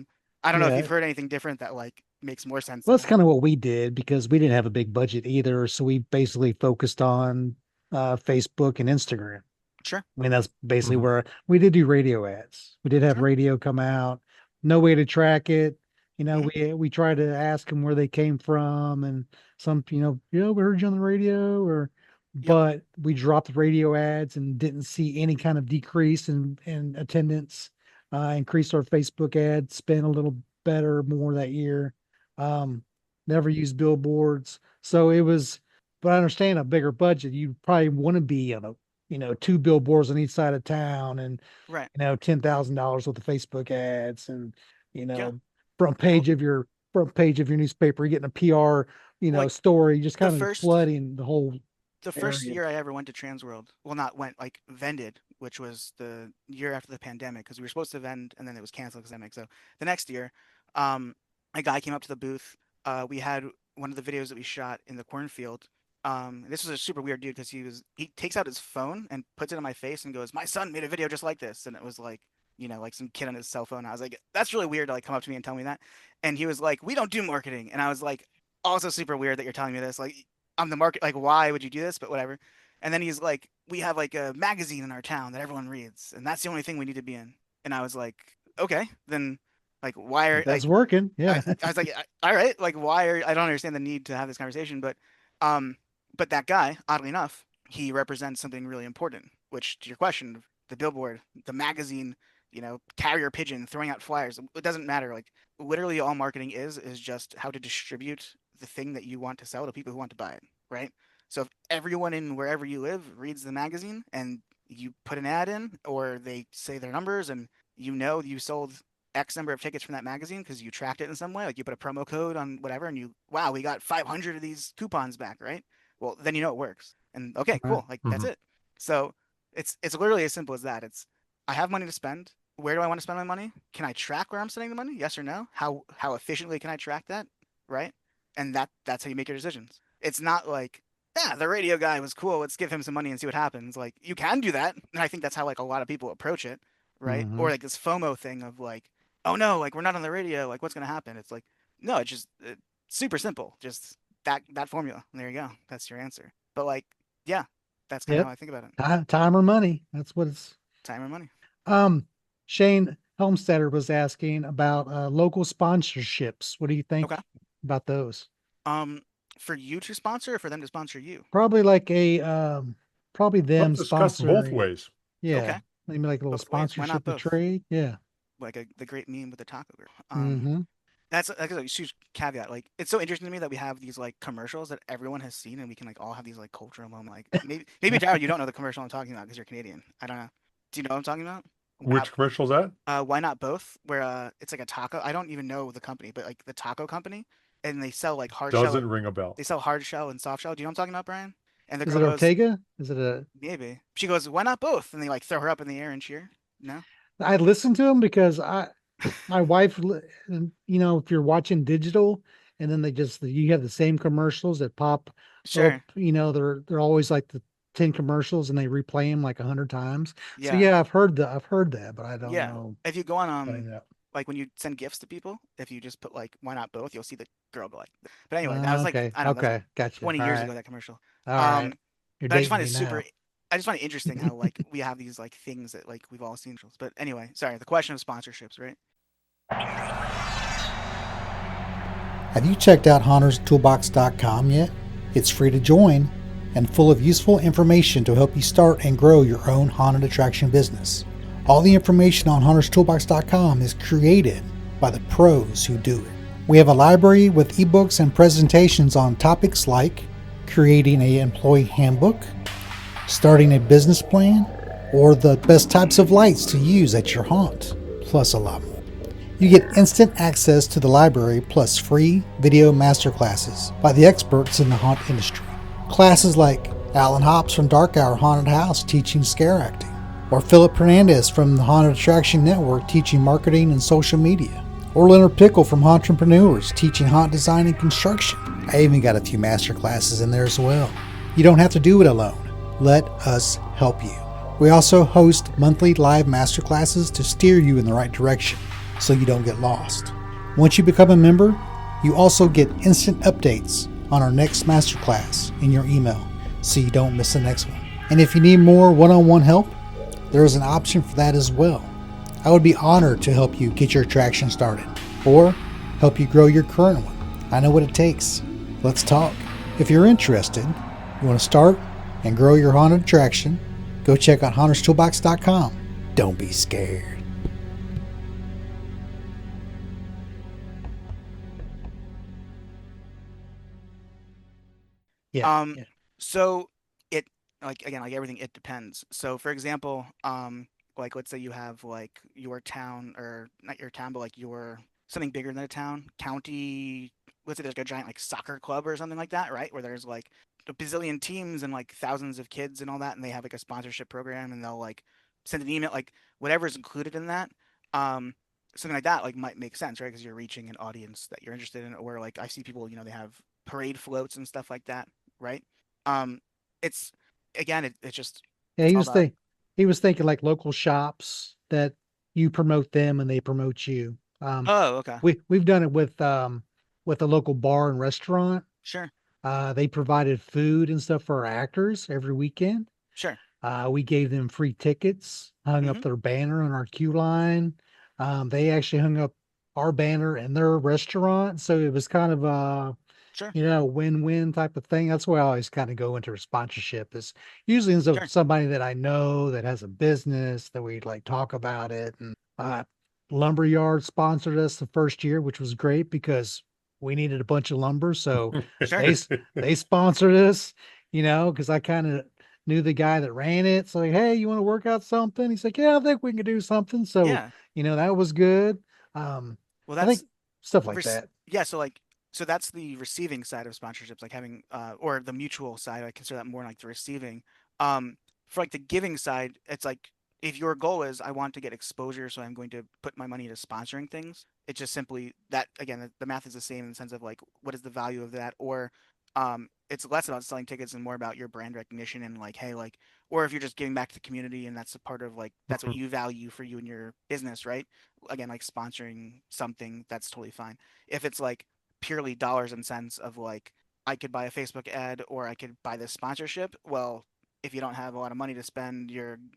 S4: don't know if
S2: Yeah.
S4: you've heard anything different that like makes more sense
S2: Well,
S4: than
S2: that's
S4: that.
S2: kind of what we did because we didn't have a big budget either. So we basically focused on Facebook and Instagram.
S4: Sure.
S2: I mean, that's basically
S3: Mhm.
S2: where we did do radio ads. We did have
S4: Sure.
S2: radio come out. No way to track it.
S4: Hmm.
S2: We tried to ask them where they came from, and some, we heard you on the radio,
S4: Yep.
S2: but we dropped the radio ads and didn't see any kind of decrease in attendance. Increased our Facebook ad spend a little better, more that year. Um, Never used billboards, so it was. But I understand a bigger budget. You probably want to be on a two billboards on each side of town and,
S4: Right.
S2: $10,000 worth of Facebook ads and, you
S4: Yeah.
S2: know, front
S4: Well,
S2: page of your front page of your newspaper, getting a PR,
S4: like
S2: story, just
S4: the
S2: kind of
S4: first
S2: flooding the whole
S4: the first
S2: area.
S4: year I ever went to Transworld, well, not went like vended, which was the year after the pandemic, because we were supposed to vend and then it was canceled because of the pandemic. So the next year, um, a guy came up to the booth. We had one of the videos that we shot in the cornfield. This was a super weird dude because he takes out his phone and puts it on my face and goes, "My son made a video just like this," and it was like like some kid on his cell phone. I was like, that's really weird to like come up to me and tell me that. And he was like, we don't do marketing. And I was like, also super weird that you're telling me this. Like, I'm the market. Like, why would you do this? But whatever. And then he's like, we have like a magazine in our town that everyone reads, and that's the only thing we need to be in. And I was like, okay, then like why are
S2: That's
S4: like
S2: working.
S4: I,
S2: Yeah.
S4: I was like, all right, like why are I don't understand the need to have this conversation, um, but that guy, oddly enough, he represents something really important. Which, to your question, the billboard, the magazine, carrier pigeon throwing out flyers, it doesn't matter. Like literally, all marketing is just how to distribute the thing that you want to sell to people who want to buy it, right? So if everyone in wherever you live reads the magazine and you put an ad in, or they say their numbers, and you sold X number of tickets from that magazine because you tracked it in some way, like you put a promo code on whatever, and wow, we got 500 of these coupons back, right? Well, then it works, and okay,
S2: Right.
S4: cool, like that's it. So it's literally as simple as that. It's I have money to spend. Where do I want to spend my money? Can I track where I'm spending the money? Yes or no? How efficiently can I track that? Right? And that's how you make your decisions. It's not like, yeah, the radio guy was cool. Let's give him some money and see what happens. Like you can do that, and I think that's how like a lot of people approach it, right?
S2: Mhm.
S4: Or like this FOMO thing of like, oh no, like we're not on the radio. Like what's gonna happen? It's like no, it's super simple. Just that formula. And there you go. That's your answer. But like, yeah, that's kind of
S2: Yep.
S4: how I think about it.
S2: Time or money. That's what it's.
S4: Time or money.
S2: Shane Helmstetter was asking about local sponsorships. What do you think
S4: Okay.
S2: about those?
S4: For you to sponsor or for them to sponsor you?
S2: Probably like probably them
S3: Let's discuss both
S2: sponsoring.
S3: ways.
S2: Yeah.
S4: Okay.
S2: Maybe like a little
S4: Both ways. Why not
S2: sponsorship of
S4: both?
S2: trade. Yeah.
S4: Like the great meme with the taco girl.
S2: Mm-hmm.
S4: That's a huge caveat. Like, it's so interesting to me that we have these like commercials that everyone has seen, and we can like all have these like cultural moments. Like maybe Jared, you don't know the commercial I'm talking about because you're Canadian. I don't know. Do you know what I'm talking about?
S3: Which commercial is that?
S4: Why not both? Where it's like a taco. I don't even know the company, but like the taco company, and they sell like hard shell.
S3: Doesn't ring a bell.
S4: They sell hard shell and soft shell. Do you know what I'm talking about, Brian? And the
S2: Is
S4: girl
S2: it
S4: goes,
S2: Ortega? Is it a?
S4: maybe. She goes, why not both? And they like throw her up in the air and cheer. No.
S2: I listen to them because my wife, if you're watching digital and then you have the same commercials that pop up,
S4: Sure.
S2: they're always like the 10 commercials and they replay them like 100 times. So
S4: Yeah.
S2: yeah, I've heard that, but I don't
S4: Yeah.
S2: know.
S4: If you go on
S2: Yeah.
S4: like when you send gifts to people, if you just put like why not both, you'll see the girl go like. But anyway, that was like
S2: Okay.
S4: I don't know, that was
S2: Okay. Gotcha.
S4: 20
S2: All
S4: years
S2: right.
S4: ago, that commercial.
S2: All right.
S4: Um,
S2: You're
S4: but I just
S2: dating
S4: find
S2: me
S4: it
S2: now.
S4: I just find it interesting how like we have these like things that like we've all seen. But anyway, sorry, the question of sponsorships, right?
S6: Have you checked out HuntersToolbox.com yet? It's free to join and full of useful information to help you start and grow your own haunted attraction business. All the information on HuntersToolbox.com is created by the pros who do it. We have a library with ebooks and presentations on topics like creating an employee handbook, starting a business plan, or the best types of lights to use at your haunt, plus a lot more. You get instant access to the library plus free video masterclasses by the experts in the haunt industry. Classes like Alan Hops from Dark Hour Haunted House teaching scare acting, or Philip Hernandez from the Haunted Attraction Network teaching marketing and social media, or Leonard Pickle from Hauntpreneurs teaching haunt design and construction. I even got a few master classes in there as well. You don't have to do it alone. Let us help you. We also host monthly live masterclasses to steer you in the right direction so you don't get lost. Once you become a member, you also get instant updates on our next masterclass in your email so you don't miss the next one. And if you need more one-on-one help, there is an option for that as well. I would be honored to help you get your attraction started or help you grow your current one. I know what it takes. Let's talk. If you're interested, you want to start and grow your haunted attraction, go check out HuntersToolbox.com. Don't be scared.
S2: Yeah.
S4: Yeah. So it like again, like everything, it depends. So for example, like let's say you have like your town, or not your town, but like your something bigger than a town, county. Let's say there's like a giant like soccer club or something like that, right? Where there's like a bazillion teams and like thousands of kids and all that, and they have like a sponsorship program, and they'll like send an email, like whatever's included in that. Um, Something like that like might make sense, right? Because you're reaching an audience that you're interested in, or like I see people, they have parade floats and stuff like that, right? Um, it's again, it's just
S2: Yeah.
S4: it's all about
S2: He was thinking like local shops that you promote them and they promote you.
S4: Oh, okay.
S2: We've done it with a local bar and restaurant.
S4: Sure.
S2: They provided food and stuff for our actors every weekend.
S4: Sure.
S2: We gave them free tickets, hung up
S4: Mhm.
S2: their banner on our queue line. They actually hung up our banner in their restaurant, so it was kind of a
S4: Sure.
S2: win-win type of thing. That's why I always kind of go into sponsorship is usually ends up
S4: Sure.
S2: somebody that I know that has a business that we like talk about it. And Lumberyard sponsored us the first year, which was great because we needed a bunch of lumber. So
S4: Sure.
S2: they sponsored us, because I kind of knew the guy that ran it. So like, hey, you want to work out something? He's like, yeah, I think we can do something. So,
S4: Yeah.
S2: that was good. Um,
S4: Well,
S2: I think
S4: that's
S2: stuff like that.
S4: yeah. So that's the receiving side of sponsorships, like having or the mutual side. I consider that more like the receiving. For like the giving side, it's like if your goal is I want to get exposure, so I'm going to put my money into sponsoring things. It's just simply that again, the math is the same in the sense of like what is the value of that, or it's less about selling tickets and more about your brand recognition and like hey like or if you're just giving back to the community and that's a part of like that's what you value for you and your business, right? Again, like sponsoring something, that's totally fine. If it's like purely dollars and cents of like I could buy a Facebook ad or I could buy this sponsorship, well, if you don't have a lot of money to spend,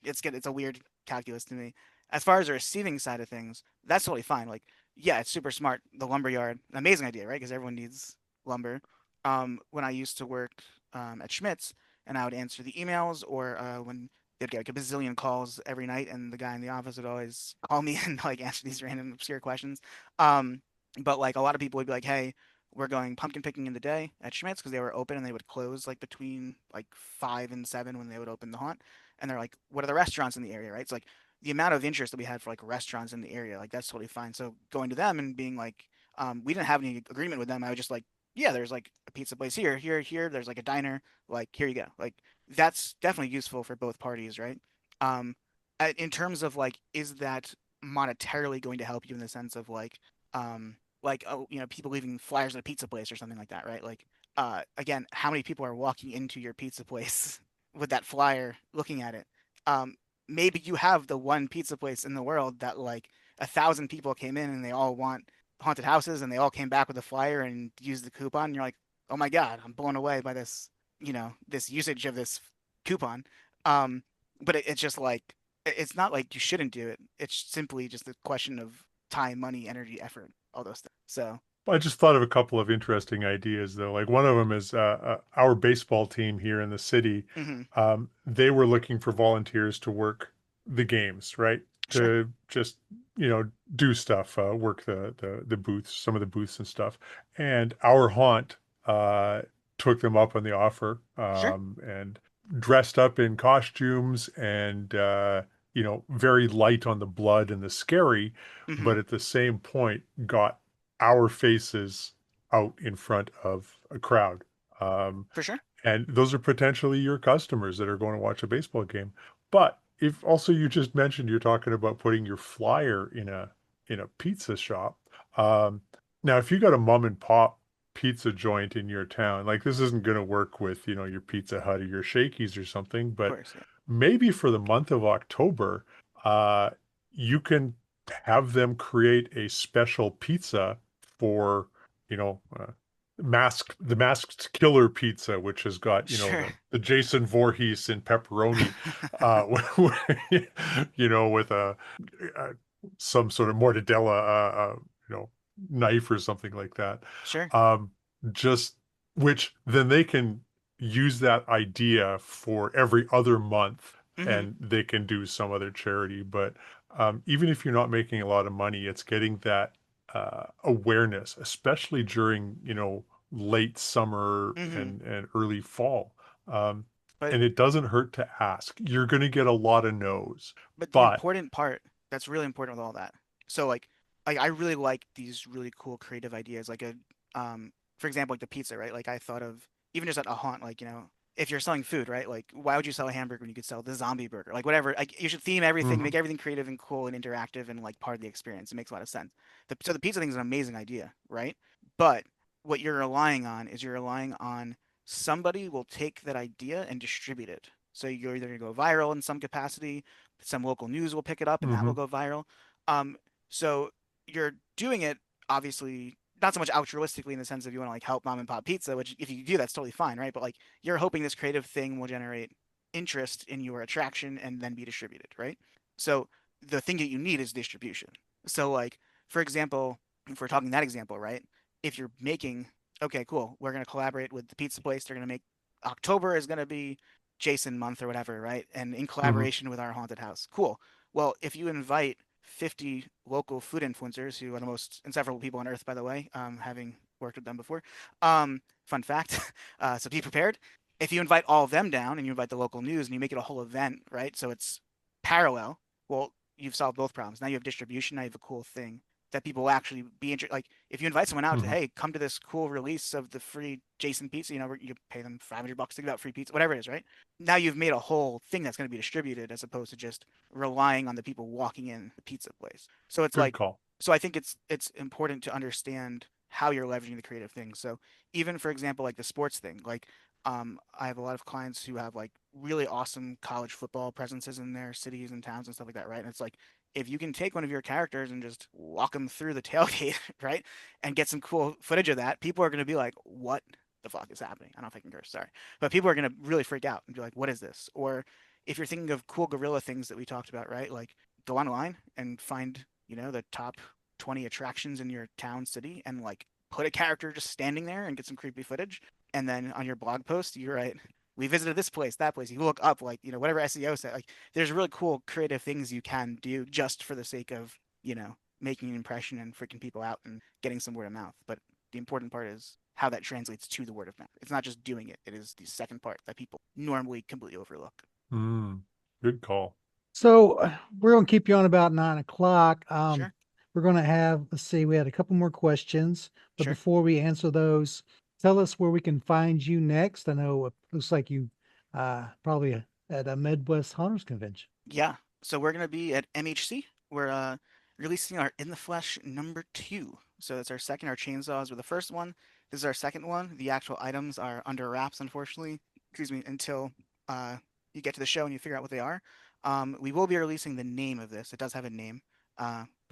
S4: it's a weird calculus to me. As far as the receiving side of things, that's totally fine. Like, yeah, it's super smart. The lumberyard, amazing idea, right? Because everyone needs lumber. When I used to work at Schmidt's, and I would answer the emails, or when they'd get like a bazillion calls every night, and the guy in the office would always call me and like answer these random obscure questions. Um, but like a lot of people would be like, "Hey, we're going pumpkin picking in the day at Schmidt's because they were open and they would close like between like 5 and 7 when they would open the haunt." And they're like, "What are the restaurants in the area?" Right? It's like the amount of interest that we had for like restaurants in the area, like that's totally fine. So going to them and being like, we didn't have any agreement with them. I was just like, yeah, there's like a pizza place here, here, here. There's like a diner. Like here you go. Like that's definitely useful for both parties, right? Um, in terms of like, is that monetarily going to help you in the sense of like oh people leaving flyers at a pizza place or something like that, right? Like again, how many people are walking into your pizza place with that flyer looking at it? Um, maybe you have the one pizza place in the world that like 1,000 people came in and they all want haunted houses and they all came back with a flyer and used the coupon and you're like, oh my god, I'm blown away by this this usage of this coupon. um but it's just like it's not like you shouldn't do it, it's simply just a question of time, money, energy, effort, all those things. So
S3: I just thought of a couple of interesting ideas, though. Like one of them is our baseball team here in the city.
S4: mm-hmm.
S3: They were looking for volunteers to work the games, right?
S4: Sure.
S3: To just do stuff, work the booths, some of the booths and stuff. And our haunt took them up on the offer,
S4: Sure.
S3: and dressed up in costumes and very light on the blood and the scary,
S4: Mm-hmm.
S3: but at the same point got our faces out in front of a crowd. Um,
S4: For sure.
S3: and those are potentially your customers that are going to watch a baseball game. But if also you just mentioned you're talking about putting your flyer in a pizza shop. Um, Now, if you got a mom and pop pizza joint in your town, like this isn't going to work with, your Pizza Hut or your Shakey's or something,
S4: Of
S3: but
S4: course. Yeah.
S3: maybe for the month of October, uh, you can have them create a special pizza for, you know, uh, the masked killer pizza, which has got,
S4: Sure.
S3: the Jason Voorhees and pepperoni, with a some sort of mortadella, knife or something like that.
S4: Sure.
S3: Um, just which then they can use that idea for every other month
S4: Mm-hmm.
S3: and they can do some other charity. But even if you're not making a lot of money, it's getting that awareness, especially during, late summer
S4: Mm-hmm.
S3: and early fall. Um,
S4: But
S3: and it doesn't hurt to ask. You're going to get a lot of no's,
S4: But the
S3: but
S4: important part that's really important with all that. So like I really like these really cool creative ideas. Like for example, like the pizza, right? Like I thought of even just at a haunt, like, if you're selling food, right? Like why would you sell a hamburger when you could sell the zombie burger? Like whatever. Like you should theme everything,
S3: Mhm.
S4: make everything creative and cool and interactive and like part of the experience. It makes a lot of sense. So the pizza thing is an amazing idea, right? But what you're relying on is you're relying on somebody will take that idea and distribute it. So you're either going to go viral in some capacity, some local news will pick it up and that will
S3: Mhm.
S4: go viral. So you're doing it obviously not so much altruistically in the sense of you want to like help mom and pop pizza, which if you do, that's totally fine, right? But like you're hoping this creative thing will generate interest in your attraction and then be distributed, right? So the thing that you need is distribution. So like, for example, if we're talking that example, right? If you're making, okay, cool, we're going to collaborate with the pizza place. They're going to make October is going to be Jason month or whatever, right? And in
S3: Mhm.
S4: collaboration with our haunted house. Cool. Well, if you invite 50 local food influencers who are the most insufferable people on earth, by the way, having worked with them before. Fun fact. So be prepared. If you invite all of them down and you invite the local news and you make it a whole event, right? So it's parallel. Well, you've solved both problems. Now you have distribution. Now you have a cool thing that people will actually be interested. Like if you invite someone out to,
S3: Mhm.
S4: hey, come to this cool release of the free Jason pizza, you know, you pay them $500 to get out free pizza, whatever it is, right? Now you've made a whole thing that's going to be distributed as opposed to just relying on the people walking in the pizza place. So it's
S3: Good
S4: like,
S3: call.
S4: so I think it's important to understand how you're leveraging the creative thing. So even for example, like the sports thing, like I have a lot of clients who have like really awesome college football presences in their cities and towns and stuff like that, right? And it's like if you can take one of your characters and just walk them through the tailgate, right, and get some cool footage of that, people are going to be like, "What the fuck is happening?" I don't know if I can curse, sorry, but people are going to really freak out and be like, "What is this?" Or if you're thinking of cool guerrilla things that we talked about, right, like go online and find the top 20 attractions in your town city and like put a character just standing there and get some creepy footage and then on your blog post you write we visited this place that place, you look up like whatever SEO said, like there's really cool creative things you can do just for the sake of making an impression and freaking people out and getting some word of mouth. But the important part is how that translates to the word of mouth. It's not just doing it, it is the second part that people normally completely overlook.
S3: Good call.
S2: So we're going to keep you on about 9 o'clock.
S4: Sure.
S2: We're going to have, let's see, we had a couple more questions, but
S4: Sure.
S2: before we answer those, tell us where we can find you next. I know it looks like you probably at a Midwest Hunters Convention.
S4: Yeah. So we're gonna be at MHC. We're releasing our In the Flesh #2. So that's our second. Our chainsaws were the first one. This is our second one. The actual items are under wraps, unfortunately. Excuse me, until uh you get to the show and you figure out what they are. We will be releasing the name of this. It does have a name.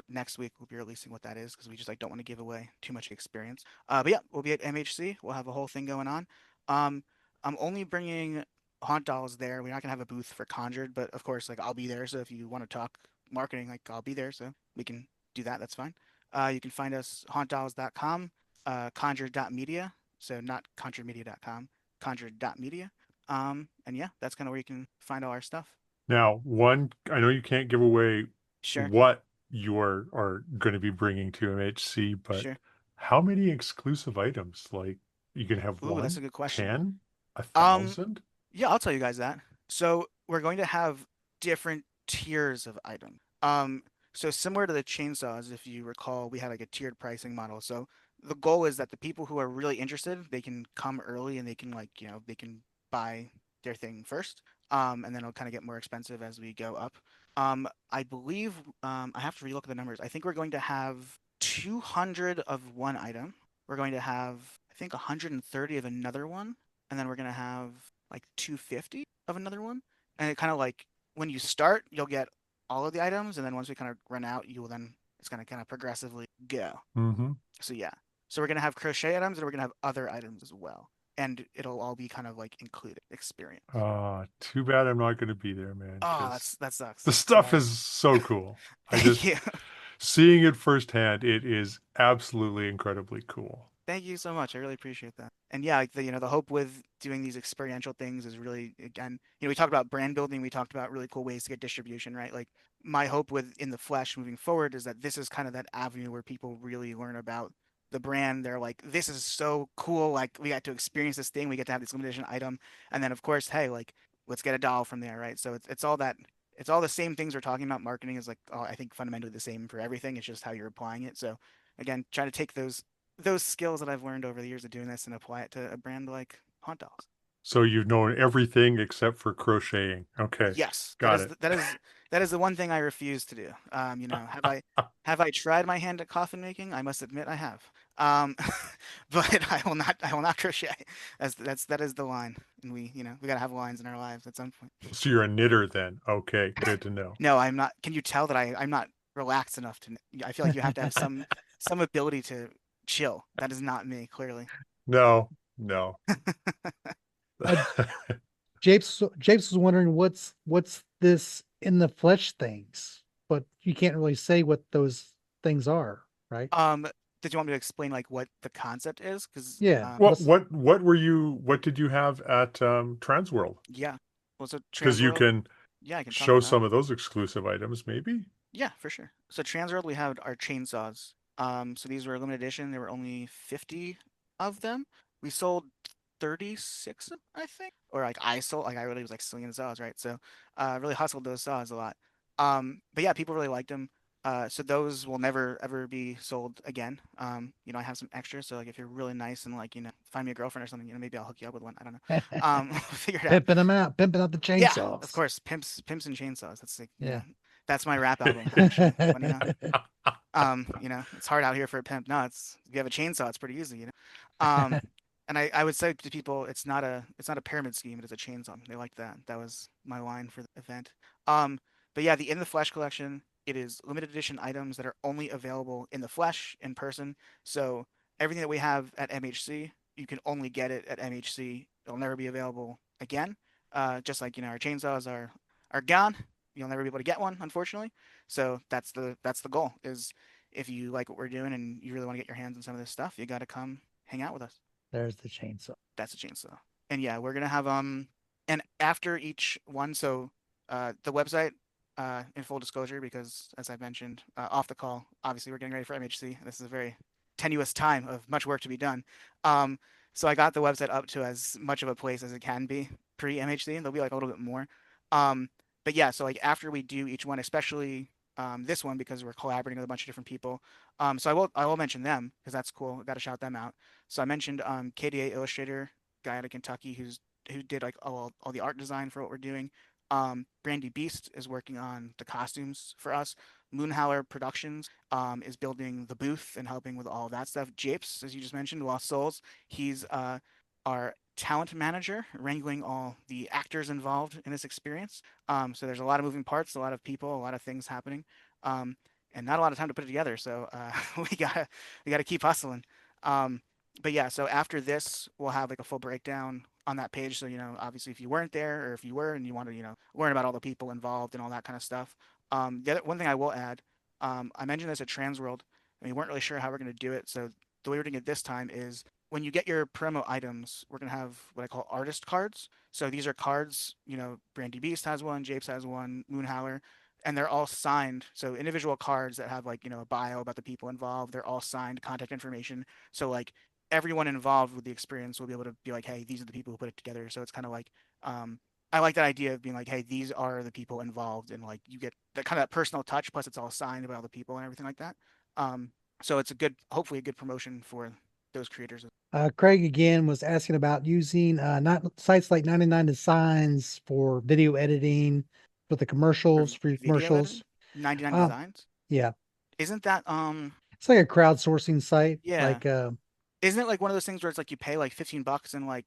S4: Next week we'll be releasing what that is because we just like don't want to give away too much experience. But yeah, we'll be at MHC. We'll have a whole thing going on. I'm only bringing haunt dolls there. We're not gonna have a booth for Conjured, but of course, like I'll be there. So if you want to talk marketing, like I'll be there. So we can do that. That's fine. You can find us hauntdolls.com, conjured.media. So not conjuredmedia.com, conjured.media. And yeah, that's kind of where you can find all our stuff.
S3: Now, I know you can't give away
S4: Sure,
S3: what you are going to be bringing to MHC, but
S4: sure.
S3: how many exclusive items? Like you can have
S4: Ooh, that's a
S3: one,
S4: good question.
S3: 10,
S4: Um,
S3: 1,000?
S4: Yeah, I'll tell you guys that. So we're going to have different tiers of item. So similar to the chainsaws, if you recall, we had like a tiered pricing model. So the goal is that the people who are really interested, they can come early and they can like, they can buy their thing first. And then it'll kind of get more expensive as we go up. I believe I have to relook at the numbers. I think we're going to have 200 of one item. We're going to have, I think, 130 of another one, and then we're gonna have like 250 of another one. And it kind of like when you start, you'll get all of the items, and then once we kind of run out, you will then it's gonna kind of progressively go.
S3: Mm-hmm.
S4: So yeah, so we're gonna have crochet items, and we're gonna have other items as well, and it'll all be kind of like included experience.
S3: Too bad I'm not going to be there, man,
S4: Oh,
S3: because
S4: that sucks.
S3: the stuff
S4: Sorry.
S3: is so cool. I
S4: Thank
S3: just,
S4: you.
S3: seeing it firsthand, it is absolutely incredibly cool.
S4: Thank you so much. I really appreciate that. And yeah, like the hope with doing these experiential things is really, again, we talked about brand building, we talked about really cool ways to get distribution, right? Like my hope with In the Flesh moving forward is that this is kind of that avenue where people really learn about the brand. They're like, this is so cool. Like we got to experience this thing. We get to have this limited edition item. And then of course, hey, like let's get a doll from there, right? So it's all that. It's all the same things we're talking about. Marketing is like, I think fundamentally the same for everything. It's just how you're applying it. So again, trying to take those skills that I've learned over the years of doing this and apply it to a brand like Haunt Dolls.
S3: So you've known everything except for crocheting. Okay,
S4: Yes, that
S3: got
S4: is
S3: it.
S4: that is the one thing I refuse to do. Have I tried my hand at coffin making? I must admit I have. Um, but I will not crochet. That is the line, and we gotta have lines in our lives at some point.
S3: So you're a knitter then. Okay, good to know.
S4: No, I'm not. Can you tell that I'm not relaxed enough to? I feel like you have to have some ability to chill. That is not me, clearly.
S3: No, no.
S2: Uh, Japes was wondering what's this in the flesh things, but you can't really say what those things are, right?
S4: Um, did you want me to explain like what the concept is? Because
S2: Yeah.
S3: What did you have at Transworld?
S4: yeah. Well, so
S3: Because you
S4: Transworld,
S3: can
S4: yeah, I can talk
S3: show
S4: about
S3: some
S4: it.
S3: of those exclusive items, maybe?
S4: Yeah, for sure. So Transworld, we have our chainsaws. So these were limited edition. There were only 50 of them. We sold 36, I think, or like I sold, like I really was like slinging saws, right? So, really hustled those saws a lot. But yeah, people really liked them. So those will never ever be sold again. I have some extras. So like if you're really nice and like find me a girlfriend or something, maybe I'll hook you up with one. I don't know. We'll figure it out.
S2: Pimping out the
S4: Yeah, of
S2: chainsaws.
S4: course, pimps and chainsaws. That's like
S2: Yeah.
S4: that's my rap album actually. Funny enough. It's hard out here for a pimp. No, if you have a chainsaw, it's pretty easy. And I would say to people, it's not a pyramid scheme, it is a chainsaw. They like that. That was my line for the event. But yeah, the In the Flesh collection, it is limited edition items that are only available in the flesh in person. So everything that we have at MHC, you can only get it at MHC. It'll never be available again. Just like our chainsaws are gone. You'll never be able to get one, unfortunately. So that's the goal. Is if you like what we're doing and you really want to get your hands on some of this stuff, you got to come hang out with us.
S2: There's the chainsaw.
S4: That's a chainsaw. And yeah, we're gonna have and after each one, so the website, in full disclosure, because as I mentioned off the call, obviously we're getting ready for MHC. This is a very tenuous time of much work to be done. Um, so I got the website up to as much of a place as it can be pre MHC, and there'll be like a little bit more. Um, but yeah, so like after we do each one, especially this one because we're collaborating with a bunch of different people. So I will mention them because that's cool. Got to shout them out. So I mentioned KDA Illustrator, guy out of Kentucky who did like all the art design for what we're doing. Brandy Beast is working on the costumes for us. Moonhowler Productions is building the booth and helping with all of that stuff. Japes, as you just mentioned, Lost Souls, he's our talent manager, wrangling all the actors involved in this experience. So there's a lot of moving parts, a lot of people, a lot of things happening, and not a lot of time to put it together. So we gotta keep hustling. Um, but yeah, so after this, we'll have like a full breakdown on that page. So obviously, if you weren't there, or if you were and you want to, learn about all the people involved and all that kind of stuff. The other one thing I will add, I mentioned this at Transworld, and we weren't really sure how we're going to do it. So the way we're doing it this time is when you get your promo items, we're going to have what I call artist cards. So these are cards, Brandy Beast has one, Japes has one, Moonhowler, and they're all signed. So individual cards that have like, a bio about the people involved, they're all signed, contact information. So like everyone involved with the experience will be able to be like, hey, these are the people who put it together. So it's kind of like, I like that idea of being like, hey, these are the people involved, and like you get that kind of personal touch. Plus, it's all signed by all the people and everything like that. So it's hopefully a good promotion for those creators.
S2: Craig again was asking about using not sites like 99 Designs for video editing for the
S4: For
S2: commercials, for your
S4: video
S2: commercials.
S4: editing, 99
S2: Uh,
S4: Designs.
S2: yeah,
S4: Isn't that
S2: it's like a crowdsourcing site.
S4: yeah?
S2: Like
S4: Isn't it like one of those things where it's like you pay like $15 and like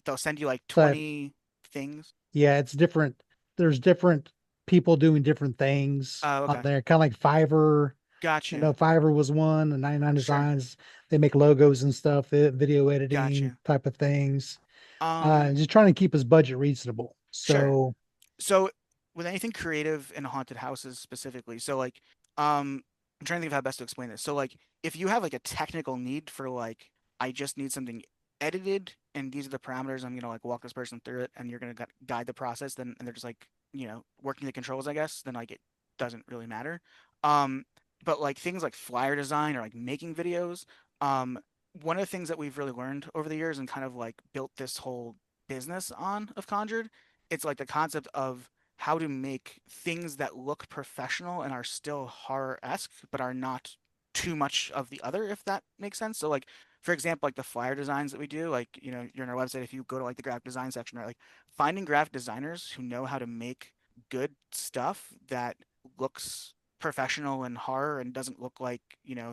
S4: they'll send you like
S2: so
S4: 20 things?
S2: yeah, it's different. There's different people doing different things
S4: Oh,
S2: on
S4: okay,
S2: there, kind of like Fiverr.
S4: got you.
S2: Fiverr was one, and 99
S4: Sure,
S2: Designs. They make logos and stuff, video
S4: got
S2: editing
S4: you.
S2: type of things.
S4: Um,
S2: Just trying to keep his budget reasonable.
S4: sure.
S2: So
S4: So with anything creative in haunted houses specifically, so like I'm trying to think of how best to explain this. So like if you have like a technical need for like I just need something edited and these are the parameters, I'm gonna like walk this person through it and you're gonna guide the process, then and they're just like, working the controls, I guess, then like it doesn't really matter. Um but like things like flyer design or like making videos, um one of the things that we've really learned over the years and kind of like built this whole business on of Conjured, it's like the concept of how to make things that look professional and are still horror-esque, but are not too much of the other, if that makes sense. So like, for example, like the flyer designs that we do, like, you're on our website, if you go to like the graphic design section, right? Like finding graphic designers who know how to make good stuff that looks professional in horror and doesn't look like,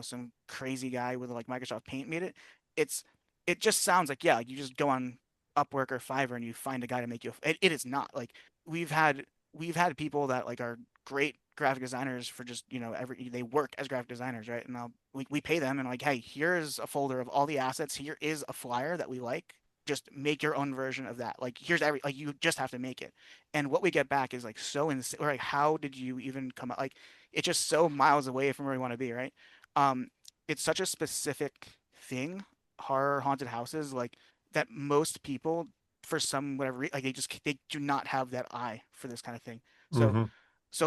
S4: some crazy guy with like Microsoft Paint made it. It's it just sounds like, yeah, like you just go on Upwork or Fiverr and you find a guy to make you. It is not like we've had we've had people that like are great graphic designers for just they work as graphic designers, right? And we pay them and like, hey, here's a folder of all the assets. Here is a flyer that we like. Just make your own version of that. Like here's like you just have to make it. And what we get back is like so insane. Like how did you even come up? Like it's just so miles away from where we want to be, right? Um, it's such a specific thing, horror haunted houses, like that most people for some whatever like they do not have that eye for this kind of thing. So
S3: Hmm.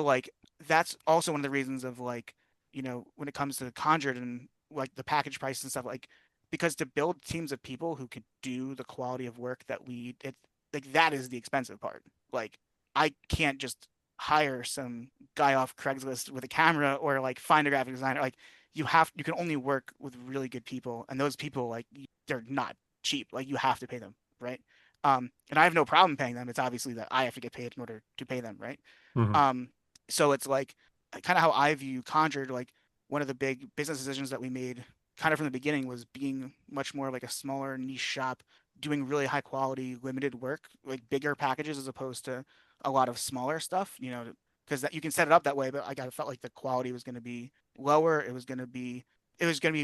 S4: like that's also one of the reasons of like, when it comes to Conjured and like the package price and stuff, like because to build teams of people who could do the quality of work that like that is the expensive part. Like I can't just hire some guy off Craigslist with a camera or like find a graphic designer. Like you can only work with really good people, and those people like they're not cheap. Like you have to pay them, right? And I have no problem paying them. It's obviously that I have to get paid in order to pay them, right?
S3: Hmm.
S4: Um, so it's like kind of how I view Conjured. Like one of the big business decisions that we made kind of from the beginning was being much more like a smaller niche shop, doing really high quality, limited work, like bigger packages as opposed to a lot of smaller stuff. Because that you can set it up that way, but like I felt like the quality was going to be lower. It was going to be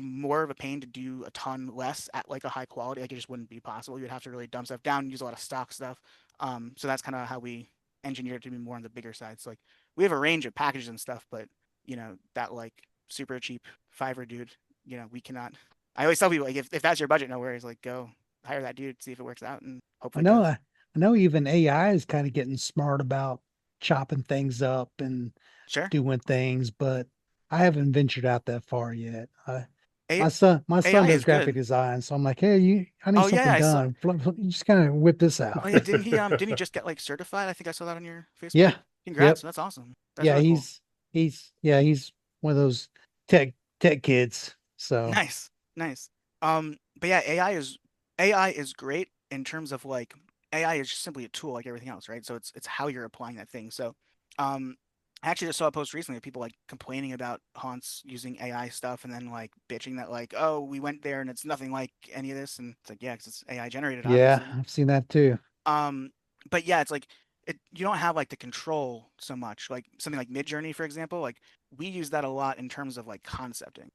S4: more of a pain to do a ton less at like a high quality. Like it just wouldn't be possible. You'd have to really dump stuff down and use a lot of stock stuff. So that's kind of how we engineered to be more on the bigger side. So like we have a range of packages and stuff, but that like super cheap Fiverr dude, we cannot. I always tell people like if that's your budget, no worries. Like go hire that dude, see if it works out, and
S2: I
S4: hopefully it
S2: know,
S4: does.
S2: I know even AI is kind of getting smart about chopping things up and
S4: Sure.
S2: doing things, but I haven't ventured out that far yet.
S4: A-
S2: My son
S4: AI
S2: does
S4: is
S2: graphic
S4: good.
S2: design, so I'm like, hey, I need
S4: Oh yeah, yeah,
S2: something
S4: I saw.
S2: done. You just kind of whip this
S4: Oh
S2: out.
S4: yeah, didn't he just get like certified? I think I saw that on your Facebook.
S2: Yeah,
S4: Congrats,
S2: yep,
S4: that's awesome. That's
S2: yeah.
S4: really cool.
S2: He's one of those tech kids. So
S4: Nice, nice. But yeah, AI is great in terms of like AI is just simply a tool like everything else, right? So it's how you're applying that thing. So, um, I actually just saw a post recently of people like complaining about haunts using AI stuff and then like bitching that like, oh, we went there and it's nothing like any of this, and it's like, yeah, because it's AI generated,
S2: yeah,
S4: obviously.
S2: I've seen that too.
S4: Um, but yeah, it's like you don't have like the control so much. Like something like Midjourney, for example, like we use that a lot in terms of like concepting.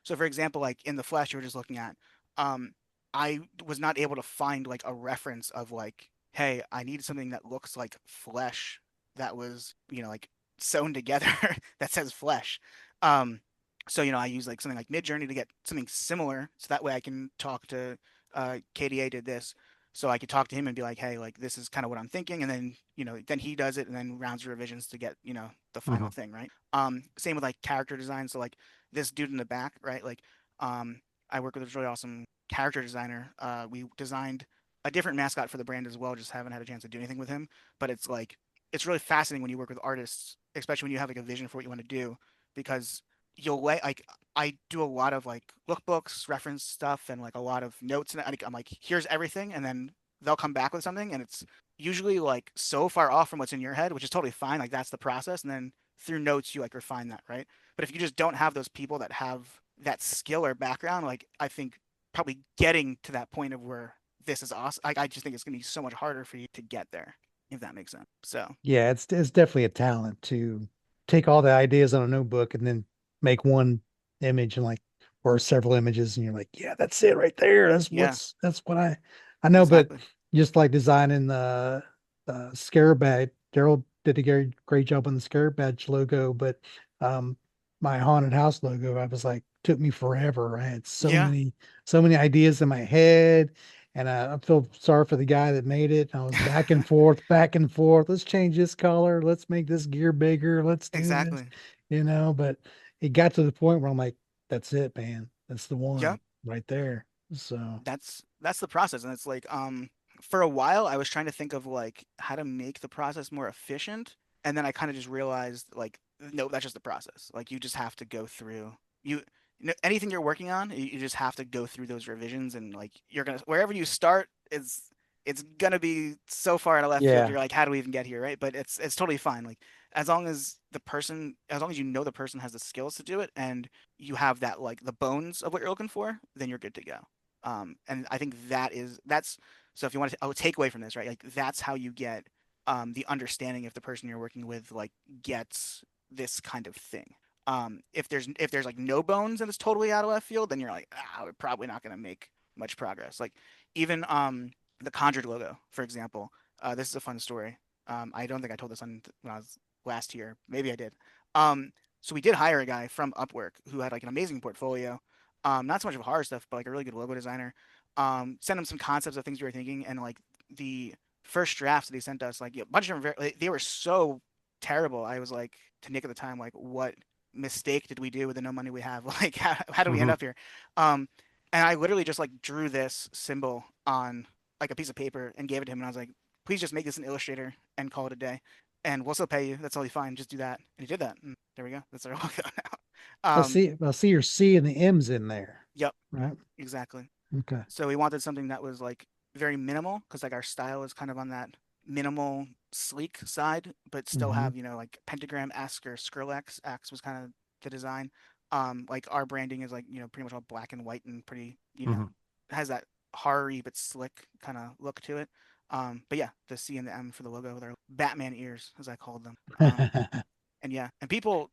S4: So for example, like in the Flash you were just looking at, um, I was not able to find like a reference of like, hey, I need something that looks like flesh that was, like sewn together that says flesh. Um, so I use like something like Midjourney to get something similar, so that way I can talk to KDA did this, so I could talk to him and be like, hey, like this is kind of what I'm thinking, and then then he does it, and then rounds revisions to get the final
S3: Hmm.
S4: thing, right? Same with like character design. So like this dude in the back, right? Like um, I work with a really awesome character designer. We designed a different mascot for the brand as well. Just haven't had a chance to do anything with him, but it's like it's really fascinating when you work with artists, especially when you have like a vision for what you want to do, because like I do a lot of like lookbooks, reference stuff, and like a lot of notes, and I'm like, here's everything, and then they'll come back with something, and it's usually like so far off from what's in your head, which is totally fine. Like that's the process, and then through notes you like refine that, right? But if you just don't have those people that have that skill or background, like I think probably getting to that point of where this is awesome, like I just think it's gonna be so much harder for you to get there, if that makes sense. So
S2: Yeah, it's definitely a talent to take all the ideas on a notebook and then make one image and like or several images and you're like, yeah, that's it right there.
S4: yeah,
S2: That's what I know, but
S4: exactly.
S2: just like designing the Scare Badge, Daryl did a great job on the Scare Badge logo, but um my haunted house logo, I was like, took me forever. I had
S4: Yeah,
S2: so many ideas in my head. And I feel sorry for the guy that made it. I was back and forth, back and forth. Let's change this color. Let's make this gear bigger. Let's do this,
S4: exactly.
S2: but it got to the point where I'm like, that's it, man. That's the
S4: Yeah,
S2: one right there. So
S4: that's the process, and it's like for a while I was trying to think of like how to make the process more efficient, and then I kind of just realized like no, that's just the process. Like you just have to go through you anything you're working on, you just have to go through those revisions, and like you're gonna wherever you start is it's gonna be so far out of left field.
S2: Yeah.
S4: You're like, how do we even get here, right? But it's totally fine. Like as long as you know the person has the skills to do it, and you have that like the bones of what you're looking for, then you're good to go. And I think that's so if you want to take away from this, right? Like that's how you get the understanding if the person you're working with like gets this kind of thing. If there's like no bones and it's totally out of left field, then you're like, we're probably not gonna make much progress. Like even the Conjured logo, for example. This is a fun story. I don't think I told this when I was last here. Maybe I did. So we did hire a guy from Upwork who had like an amazing portfolio. Not so much of horror stuff, but like a really good logo designer. Sent him some concepts of things we were thinking, and like the first drafts that he sent us, like a bunch of them, they were so terrible. I was like to Nick at the time, like, what mistake did we do with the no money we have? Like, how do we end
S3: Mhm.
S4: up here? Um, and I literally just like drew this symbol on like a piece of paper and gave it to him, and I was like, please just make this an Illustrator and call it a day, and we'll still pay you. That's totally fine. Just do that, and he did that. And there we go. That's our logo now.
S2: I see your C and the M's in there,
S4: Yep,
S2: right?
S4: exactly.
S2: Okay.
S4: So we wanted something that was like very minimal because like our style is kind of on that minimal, sleek side, but still
S2: Mm-hmm.
S4: have like pentagram-esque or Skrillex-esque was kind of the design. Like our branding is like pretty much all black and white and pretty
S3: Mhm.
S4: has that horror-y but slick kind of look to it. But yeah, the C and the M for the logo, they're Batman ears as I called them. And yeah, and people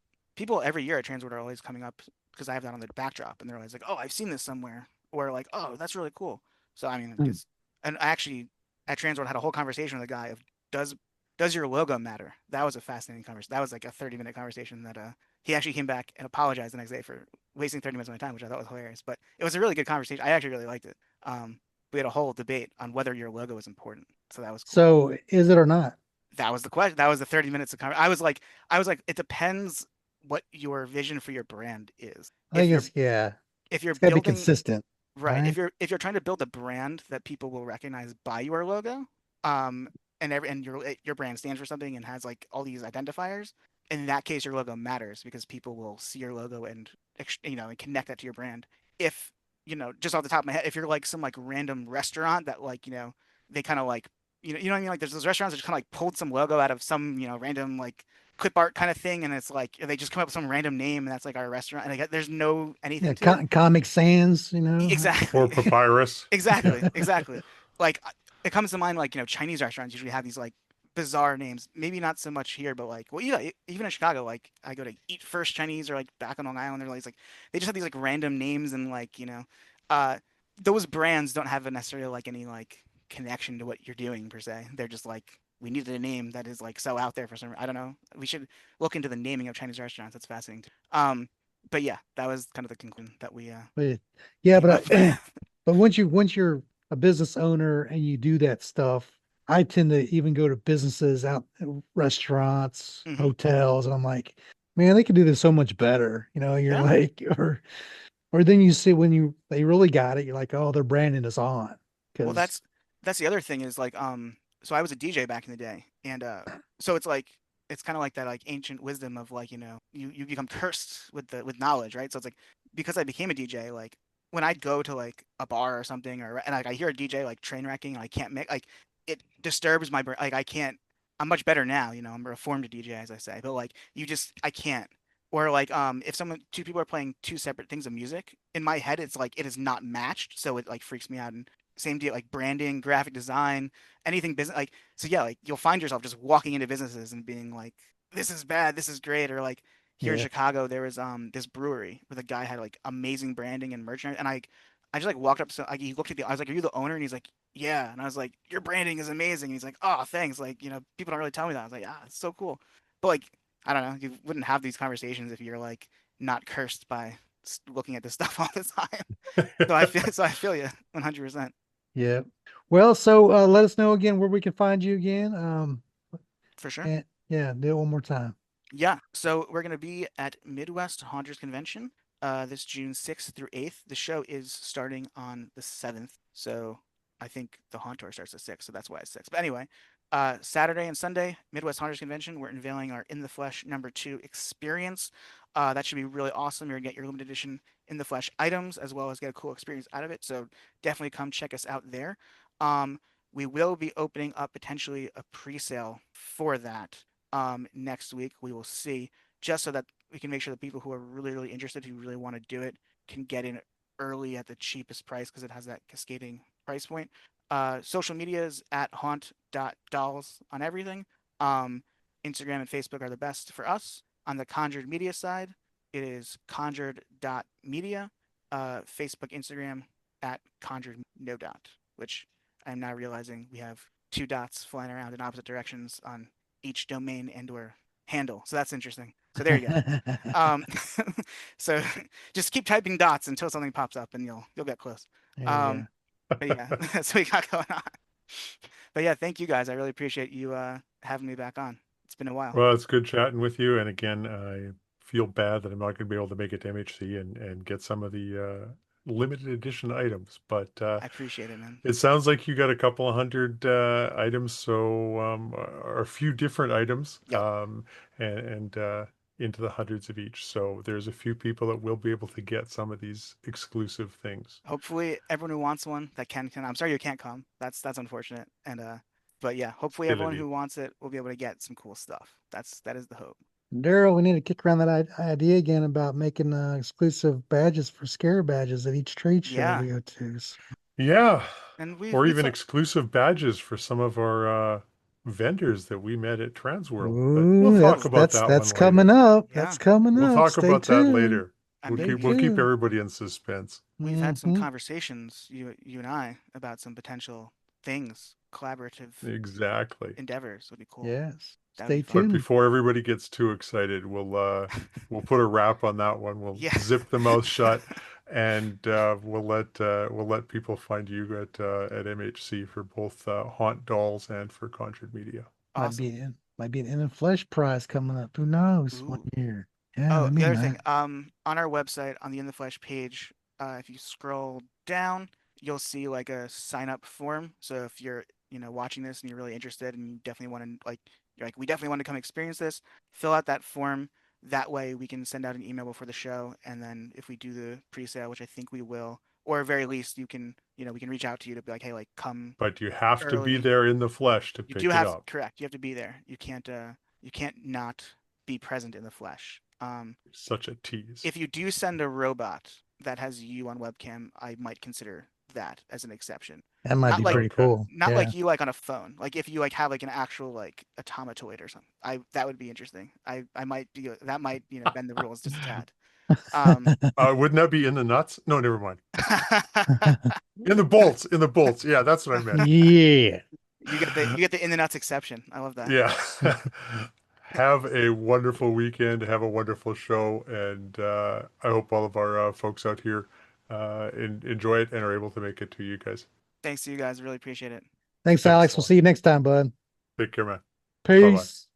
S4: every year at Transworld are always coming up because I have that on the backdrop, and they're always like, "Oh, I've seen this somewhere," or like, "Oh, that's really cool." So I mean, it's and I actually at Transworld had a whole conversation with a guy of does does your logo matter? That was a fascinating conversation. That was like a 30-minute conversation that he actually came back and apologized the next day for wasting 30 minutes of my time, which I thought was hilarious. But it was a really good conversation. I actually really liked it. We had a whole debate on whether your logo is important, so that was cool.
S2: So is it or not?
S4: That was the question. That was the 30 minutes of conversation. I was like, it depends what your vision for your brand is.
S2: I
S4: If
S2: think
S4: you're
S2: it's yeah.
S4: if you're
S2: It's got to be
S4: building
S2: consistent,
S4: right,
S2: right?
S4: if you're trying to build a brand that people will recognize by your logo, um, and your brand stands for something and has like all these identifiers, in that case your logo matters because people will see your logo and and connect that to your brand. If just off the top of my head, if you're like some like random restaurant that like they kind of like you know what I mean, like there's those restaurants that just kind of like pulled some logo out of some random like clip art kind of thing, and it's like they just come up with some random name and that's like our restaurant, and like, there's no
S2: Yeah,
S4: anything to it.
S2: Comic Sans,
S3: Or
S4: Exactly.
S3: papyrus.
S4: Exactly. Exactly. Like it comes to mind like, Chinese restaurants usually have these like bizarre names. Maybe not so much here, but like, well, yeah, even in Chicago, like I go to Eat First Chinese or like back on Long Island, they're like they just have these like random names and like, uh, those brands don't have necessarily like any like connection to what you're doing per se. They're just like, we needed a name that is like so out there for some. I don't know. We should look into the naming of Chinese restaurants. That's fascinating too. But yeah, that was kind of the conclusion that we
S2: but yeah,
S4: came
S2: but
S4: up with.
S2: but once you're a business owner and you do that stuff, I tend to even go to businesses out, restaurants,
S4: Hmm.
S2: hotels, and I'm like, man, they could do this so much better. You're
S4: Yeah.
S2: like, or then you see when they really got it, you're like, oh, their branding is on
S4: Well,
S2: because
S4: that's the other thing is like so I was a DJ back in the day, and so it's kind of like that like ancient wisdom of like you become cursed with knowledge, right? So it's like because I became a DJ, like when I go to like a bar or something, or and like I hear a DJ like train wrecking and I can't make like it disturbs my brain. Like I can't. I'm much better now, I'm a reformed DJ as I say, but like I can't. Or like if two people are playing two separate things of music in my head, it's like it is not matched, so it like freaks me out. And same deal like branding, graphic design, anything business like so yeah, like you'll find yourself just walking into businesses and being like, this is bad, this is great. Or like here in
S2: yeah,
S4: Chicago there was this brewery where the guy had like amazing branding and merchandise, and I just like walked up, so like he looked at I was like, are you the owner? And he's like, yeah. And I was like, your branding is amazing. And he's like, oh, thanks. Like people don't really tell me that. I was like, ah, it's so cool. But like I don't know, you wouldn't have these conversations if you're like not cursed by looking at this stuff all the time. So I feel you 100%.
S2: yeah. Well, so let us know again where we can find you again.
S4: For sure.
S2: And yeah, do it one more time.
S4: Yeah. So we're gonna be at Midwest Haunters Convention this June 6th through 8th. The show is starting on the 7th. So I think the Hauntor starts at 6, so that's why it's 6. But anyway, Saturday and Sunday, Midwest Haunters Convention, we're unveiling our In the Flesh #2 experience. That should be really awesome. You're gonna get your limited edition In the Flesh items as well as get a cool experience out of it. So definitely come check us out there. Um, We will be opening up potentially a pre-sale for that next week. We will see, just so that we can make sure that people who are really, really interested, who really want to do it, can get in early at the cheapest price because it has that cascading price point. Social media is at haunt.dolls on everything. Instagram and Facebook are the best for us. On the Conjured Media side, it is conjured.media. Facebook, Instagram at conjured no dot, which I'm now realizing we have 2 dots flying around in opposite directions on each domain and/or handle. So that's interesting. So there you go. So just keep typing dots until something pops up, and you'll get close.
S2: Yeah.
S4: But yeah, that's what we got going on. But yeah, thank you guys. I really appreciate you having me back on. It's been a while.
S3: Well, it's good chatting with you. And again, I feel bad that I'm not going to be able to make it to MHC and get some of the limited edition items. But
S4: I appreciate it, man.
S3: it sounds like you got a couple of hundred items, so or a few different items,
S4: Yep.
S3: and into the hundreds of each. So there's a few people that will be able to get some of these exclusive things.
S4: Hopefully, everyone who wants one that can. I'm sorry you can't come. That's unfortunate. And but yeah, hopefully everyone
S3: Indeed.
S4: who wants it will be able to get some cool stuff. That is the hope.
S2: Daryl, we need to kick around that idea again about making exclusive badges for scare badges at each trade show
S4: Yeah.
S2: we go to. So,
S3: Yeah,
S4: And
S3: or even exclusive badges for some of our vendors that we met at Transworld. But we'll
S2: ooh,
S3: talk about that
S2: that's
S3: one
S2: coming
S3: later.
S2: up.
S4: Yeah.
S2: That's coming
S3: We'll
S2: up.
S3: talk
S2: Stay
S3: about
S2: tuned.
S3: that later.
S4: I
S3: We'll
S4: mean,
S3: keep
S2: tuned.
S3: everybody in suspense.
S4: we've had some
S2: Mhm.
S4: conversations, you and I, about some potential things, collaborative
S3: Exactly.
S4: endeavors would be cool.
S2: Yes.
S4: That'd
S2: Stay
S4: be fun.
S3: But
S2: tuned.
S3: before everybody gets too excited, we'll put a wrap on that one. We'll
S4: Yeah.
S3: zip the mouth shut, and we'll let people find you at MHC for both Haunt Dolls and for Conjured Media.
S4: Awesome.
S2: Might be an In the Flesh prize coming up. Who knows? One
S4: Ooh.
S2: year. Yeah,
S4: Oh,
S2: that'd
S4: the
S2: be
S4: other
S2: nice.
S4: thing, on our website, on the In the Flesh page, if you scroll down, you'll see like a sign up form. So if you're, watching this and you're really interested and you definitely want to we definitely want to come experience this, fill out that form. That way we can send out an email before the show. And then if we do the pre-sale, which I think we will, or at very least you can, we can reach out to you to be like, hey, like come.
S3: But you have to be
S4: Early.
S3: there in the flesh to
S4: You
S3: pick
S4: do
S3: it
S4: have,
S3: up.
S4: correct. You have to be there. You can't not be present in the flesh.
S3: Such a tease.
S4: If you do send a robot that has you on webcam, I might consider that as an exception.
S2: That might
S4: Not
S2: be
S4: like-
S2: pretty
S3: Okay.
S2: cool.
S4: Not
S2: Yeah.
S4: like you like on a phone. Like if you like have like an actual like automatoid or something. That would be interesting. I might be that might bend the rules just a tad.
S3: Wouldn't that be in the nuts? No, never mind. In the bolts. In the bolts. Yeah, that's what I meant.
S2: Yeah.
S4: You get the in the nuts exception. I love that.
S3: Yeah. Have a wonderful weekend. Have a wonderful show. And I hope all of our folks out here enjoy it and are able to make it to you guys.
S4: Thanks to you guys. Really appreciate it.
S2: Thanks, Alex. We'll see you next time, bud.
S3: Take care, man.
S2: Peace.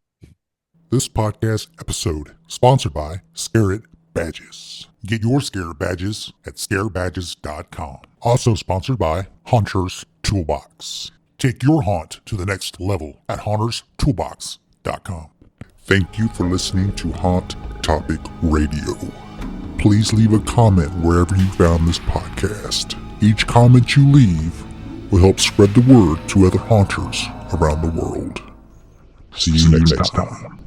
S1: This podcast episode sponsored by Scare It Badges. Get your Scare badges at scarebadges.com. Also sponsored by Haunter's Toolbox. Take your haunt to the next level at haunterstoolbox.com. Thank you for listening to Haunt Topic Radio. Please leave a comment wherever you found this podcast. Each comment you leave will help spread the word to other haunters around the world. See you next time.